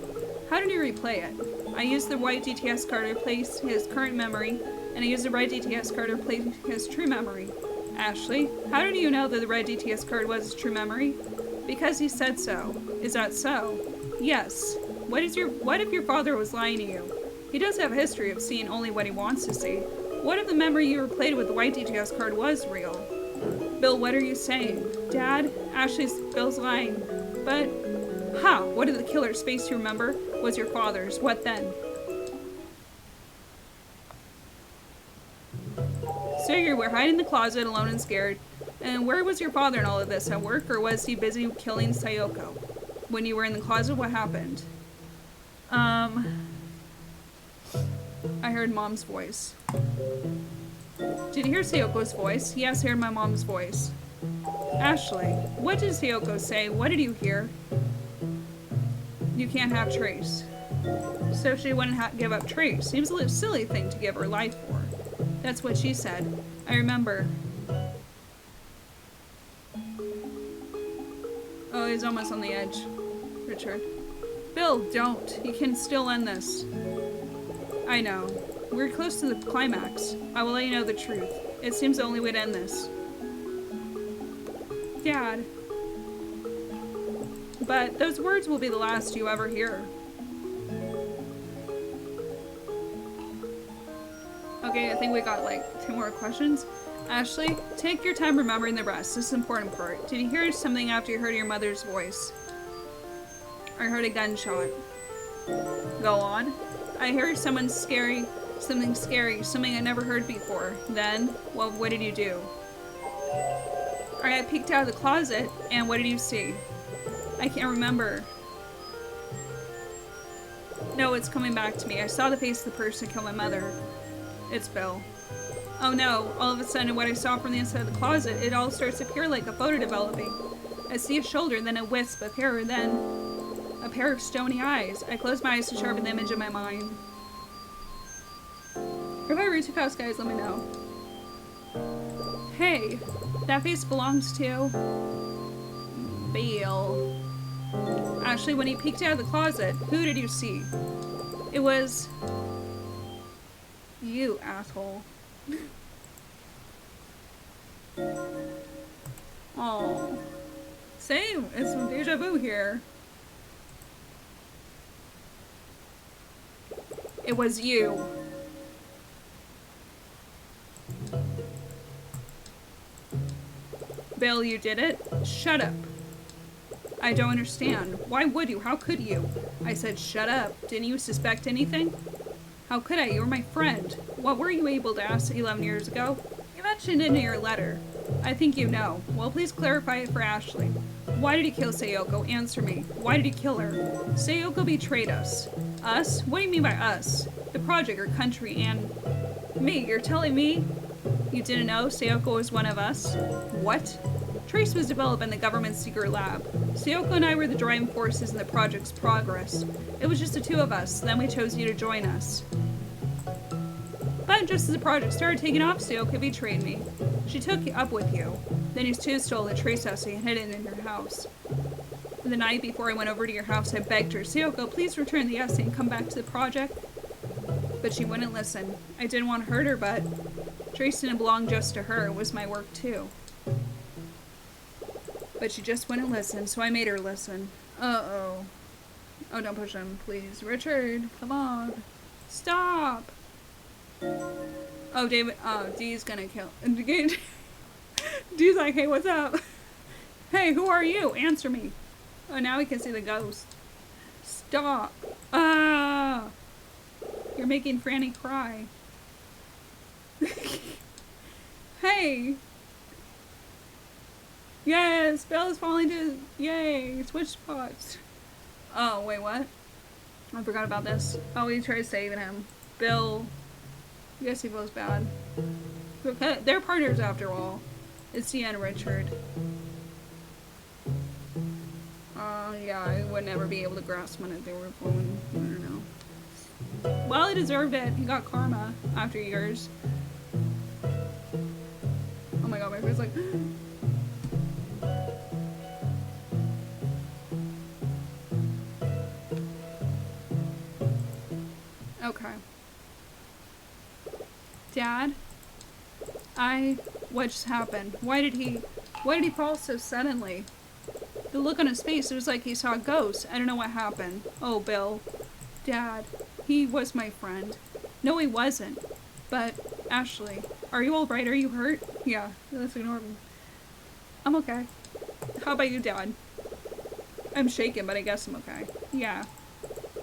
How did you replay it? I used the white DTS card to replace his current memory, and I used the red DTS card to replace his true memory. Ashley, how did you know that the red DTS card was his true memory? Because he said so. Is that so? Yes. What if your father was lying to you? He does have a history of seeing only what he wants to see. What if the memory you replayed with the white DTS card was real? Bill, what are you saying? Dad, Bill's lying. But, what if the killer's face you remember was your father's? What then? So you were hiding in the closet alone and scared. And where was your father in all of this? At work, or was he busy killing Sayoko? When you were in the closet, what happened? I heard Mom's voice. Did you hear Sayoko's voice? Yes, I heard my mom's voice. Ashley, what did Sayoko say? What did you hear? You can't have Trace. So she wouldn't give up Trace. Seems a little silly thing to give her life for. That's what she said. I remember. Oh, he's almost on the edge. Richard. Bill, don't. You can still end this. I know. We're close to the climax. I will let you know the truth. It seems the only way to end this. Dad. But those words will be the last you ever hear. Okay, I think we got like 2 more questions. Ashley, take your time remembering the rest. This is the important part. Did you hear something after you heard your mother's voice? I heard a gunshot. Go on. I heard something scary, something I never heard before. Then, well, what did you do? I peeked out of the closet, and what did you see? I can't remember. No, it's coming back to me. I saw the face of the person who killed my mother. It's Bill. Oh no, all of a sudden what I saw from the inside of the closet, it all starts to appear like a photo developing. I see a shoulder, then a wisp of hair, then a pair of stony eyes. I close my eyes to sharpen the image in my mind. If I read too fast, guys, let me know. Hey, that face belongs to Bill. Ashley, when he peeked out of the closet, who did you see? It was you, asshole. Oh, same. It's some deja vu here. It was you. Bill, you did it? Shut up. I don't understand. Why would you? How could you? I said shut up. Didn't you suspect anything? How could I? You were my friend. What were you able to ask 11 years ago? You mentioned it in your letter. I think you know. Well, please clarify it for Ashley. Why did he kill Sayoko? Answer me. Why did he kill her? Sayoko betrayed us. Us? What do you mean by us? The project, our country, and me. You're telling me you didn't know Sayoko was one of us? What? Trace was developed in the government's secret lab. Sayoko and I were the driving forces in the project's progress. It was just the 2 of us, then we chose you to join us. But just as the project started taking off, Sayoko betrayed me. She took up with you. Then you two stole the trace essay and hid it in your house. The night before I went over to your house, I begged her, Sayoko, please return the essay and come back to the project. But she wouldn't listen. I didn't want to hurt her, but trace didn't belong just to her. It was my work, too. But she just wouldn't listen, so I made her listen. Uh-oh. Oh, don't push him, please. Richard, come on. Stop! Oh, David. Oh, Dee's gonna kill. Dee's like, hey, what's up? Hey, who are you? Answer me. Oh, now we can see the ghost. Stop. Ah! You're making Franny cry. Hey! Yes! Bill is falling to... Yay! Switch spots. Oh, wait, what? I forgot about this. Oh, he tried saving him. Bill... I guess he feels bad. Okay, they're partners after all. It's the end, Richard. Yeah, I would never be able to grasp when they were going. I don't know. Well, he deserved it. He got karma after years. Oh my god, my face like... Okay. Dad? What just happened? Why did he fall so suddenly? The look on his face, it was like he saw a ghost. I don't know what happened. Oh, Bill. Dad. He was my friend. No, he wasn't. But, Ashley, are you alright? Are you hurt? Yeah, let's ignore him. I'm okay. How about you, Dad? I'm shaken, but I guess I'm okay. Yeah.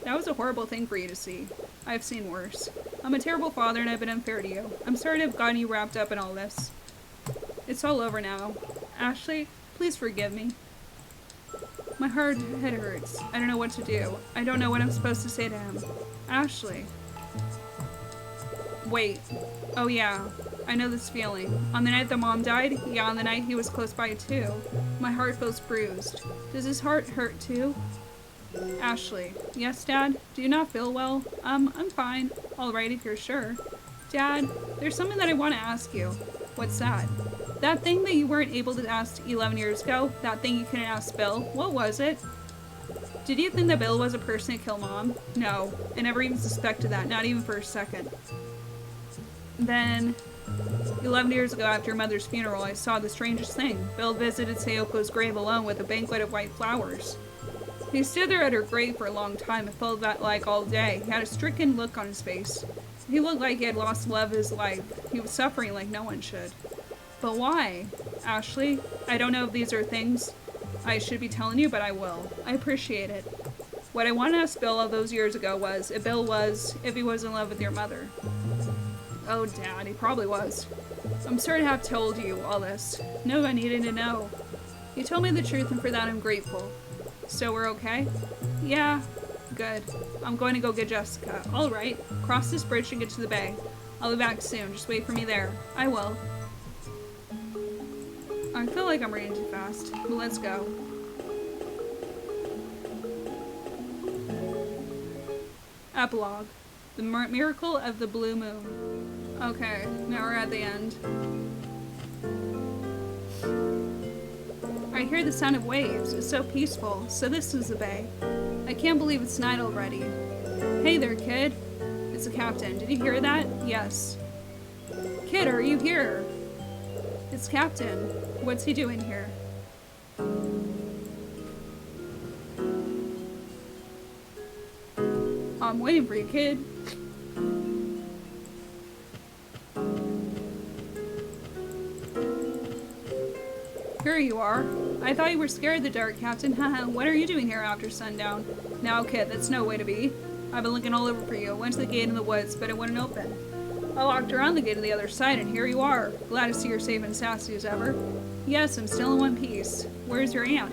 That was a horrible thing for you to see. I've seen worse. I'm a terrible father and I've been unfair to you. I'm sorry to have gotten you wrapped up in all this. It's all over now. Ashley, please forgive me. My head hurts. I don't know what to do. I don't know what I'm supposed to say to him. Ashley. Wait. Oh yeah. I know this feeling. On the night that Mom died? Yeah, on the night he was close by too. My heart feels bruised. Does his heart hurt too? Ashley. Yes, Dad? Do you not feel well? I'm fine. Alright, if you're sure. Dad, there's something that I want to ask you. What's that? That thing that you weren't able to ask 11 years ago? That thing you couldn't ask Bill? What was it? Did you think that Bill was a person to kill Mom? No. I never even suspected that, not even for a second. Then, 11 years ago after your mother's funeral, I saw the strangest thing. Bill visited Sayoko's grave alone with a banquet of white flowers. He stood there at her grave for a long time. It felt like all day. He had a stricken look on his face. He looked like he had lost the love of his life. He was suffering like no one should. But why? Ashley, I don't know if these are things I should be telling you, but I will. I appreciate it. What I wanted to ask Bill all those years ago was if he was in love with your mother. Oh, Dad, he probably was. I'm sorry to have told you all this. No, I needed to know. You told me the truth, and for that I'm grateful. So we're okay? Yeah, good. I'm going to go get Jessica. All right. Cross this bridge and get to the bay. I'll be back soon. Just wait for me there. I will. I feel like I'm reading too fast, but let's go. Epilogue. The Miracle of the Blue Moon. Okay, now we're at the end. I hear the sound of waves. It's so peaceful. So this is the bay. I can't believe it's night already. Hey there, kid. It's the captain. Did you hear that? Yes. Kid, are you here? It's Captain. What's he doing here? I'm waiting for you, kid. Here you are. I thought you were scared of the dark, Captain. Haha, what are you doing here after sundown? Now, kid, that's no way to be. I've been looking all over for you. Went to the gate in the woods, but it wouldn't open. I walked around the gate on the other side, and here you are. Glad to see you're safe and sassy as ever. Yes, I'm still in one piece. Where's your aunt?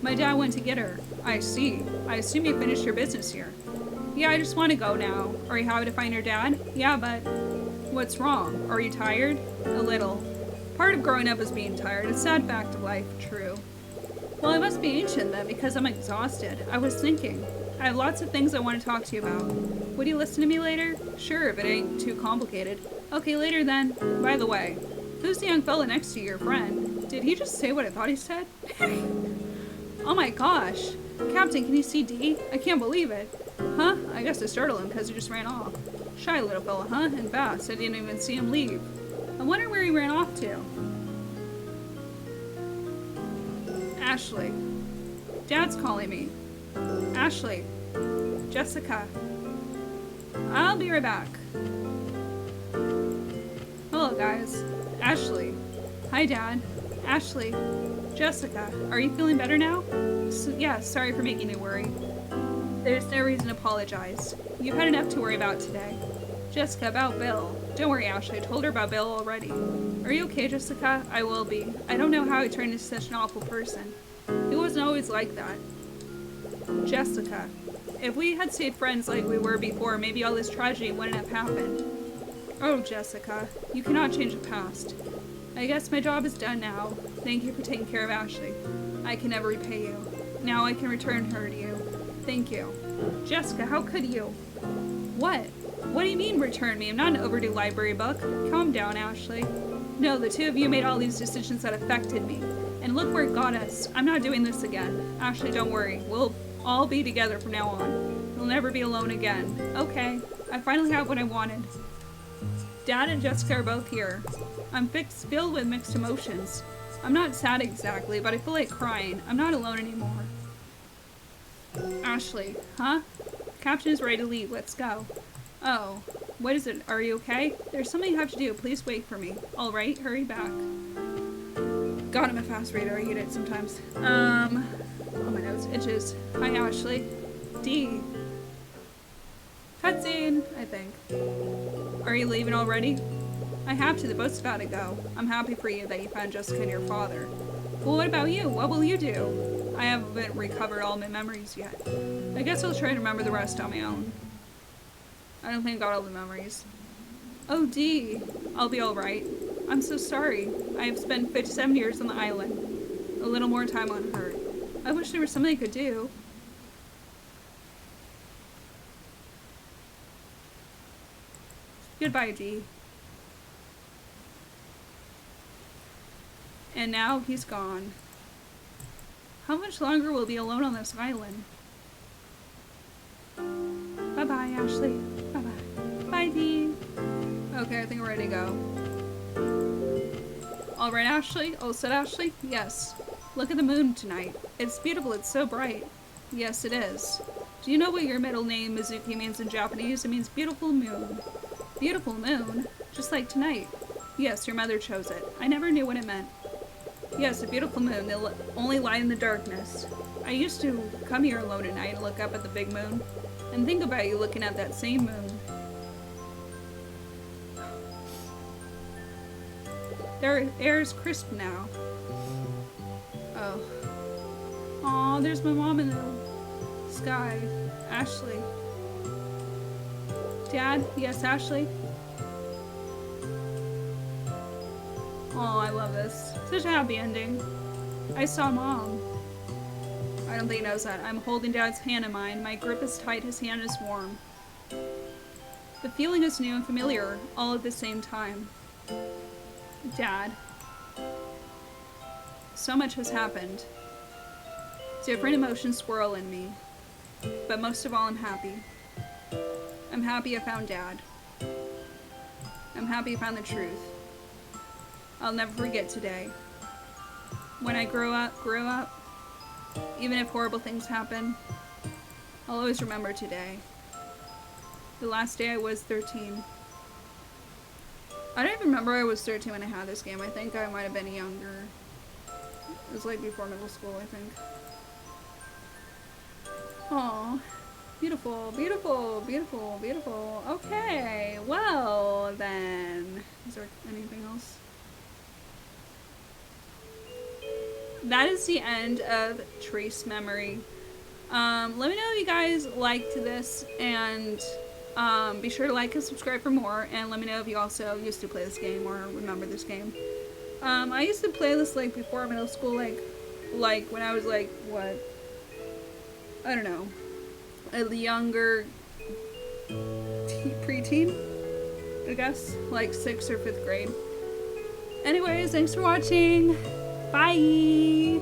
My dad went to get her. I see. I assume you finished your business here. Yeah, I just want to go now. Are you happy to find your dad? Yeah, but... What's wrong? Are you tired? A little. Part of growing up is being tired. A sad fact of life. True. Well, I must be ancient then, because I'm exhausted. I was thinking. I have lots of things I want to talk to you about. Would you listen to me later? Sure, if it ain't too complicated. Okay, later then. By the way, who's the young fella next to your friend? Did he just say what I thought he said? Oh my gosh. Captain, can you see D? I can't believe it. Huh? I guess I startled him because he just ran off. Shy little fella, huh? And fast. I didn't even see him leave. I wonder where he ran off to. Ashley. Dad's calling me. Ashley. Jessica. I'll be right back. Hello, guys. Ashley. Hi, Dad. Ashley. Jessica. Are you feeling better now? Yeah, sorry for making you worry. There's no reason to apologize. You've had enough to worry about today. Jessica, about Bill. Don't worry, Ashley. I told her about Bill already. Are you okay, Jessica? I will be. I don't know how he turned into such an awful person. He wasn't always like that. Jessica. If we had stayed friends like we were before, maybe all this tragedy wouldn't have happened. Oh, Jessica. You cannot change the past. I guess my job is done now. Thank you for taking care of Ashley. I can never repay you. Now I can return her to you. Thank you. Jessica, how could you? What? What do you mean return me? I'm not an overdue library book. Calm down, Ashley. No, the two of you made all these decisions that affected me. And look where it got us. I'm not doing this again. Ashley, don't worry. We'll all be together from now on. We'll never be alone again. Okay. I finally have what I wanted. Dad and Jessica are both here. I'm filled with mixed emotions. I'm not sad exactly, but I feel like crying. I'm not alone anymore. Ashley, huh? Captain is ready to leave. Let's go. Oh, what is it? Are you okay? There's something you have to do. Please wait for me. All right, hurry back. God, I'm a fast reader. I hate it sometimes. Oh, my nose itches. Hi, Ashley. D. Cutscene, I think. Are you leaving already? I have to. The boat's about to go. I'm happy for you that you found Jessica and your father. Well, what about you? What will you do? I haven't recovered all my memories yet. I guess I'll try to remember the rest on my own. I don't think I got all the memories. Oh, D. I'll be alright. I'm so sorry. I have spent 57 years on the island. A little more time on her. I wish there was something I could do. Goodbye, D. And now he's gone. How much longer will we be alone on this island? Bye-bye, Ashley. Bye-bye. Bye, Dee. Okay, I think we're ready to go. Alright, Ashley? Oh, said Ashley? Yes. Look at the moon tonight. It's beautiful. It's so bright. Yes, it is. Do you know what your middle name, Mizuki, means in Japanese? It means beautiful moon. Beautiful moon? Just like tonight. Yes, your mother chose it. I never knew what it meant. Yes, a beautiful moon. They'll only lie in the darkness. I used to come here alone at night and look up at the big moon. And think about you looking at that same moon. Their air is crisp now. Oh. Aw, there's my mom in the sky. Ashley. Dad? Yes, Ashley? Oh, I love this. Such a happy ending. I saw Mom. I don't think he knows that. I'm holding Dad's hand in mine. My grip is tight, his hand is warm. The feeling is new and familiar, all at the same time. Dad. So much has happened. Different emotions swirl in me. But most of all, I'm happy. I'm happy I found Dad. I'm happy I found the truth. I'll never forget today. When I grow up, even if horrible things happen, I'll always remember today. The last day I was 13. I don't even remember I was 13 when I had this game. I think I might have been younger. It was like before middle school, I think. Aww. Beautiful, beautiful, beautiful, beautiful. Okay, well then. Is there anything else? That is the end of Trace Memory. Let me know if you guys liked this, and be sure to like and subscribe for more, and let me know if you also used to play this game or remember this game. I used to play this like before middle school, like when I was like, what? I don't know. a younger preteen, I guess, like 6th or 5th grade. Anyways, thanks for watching. Bye.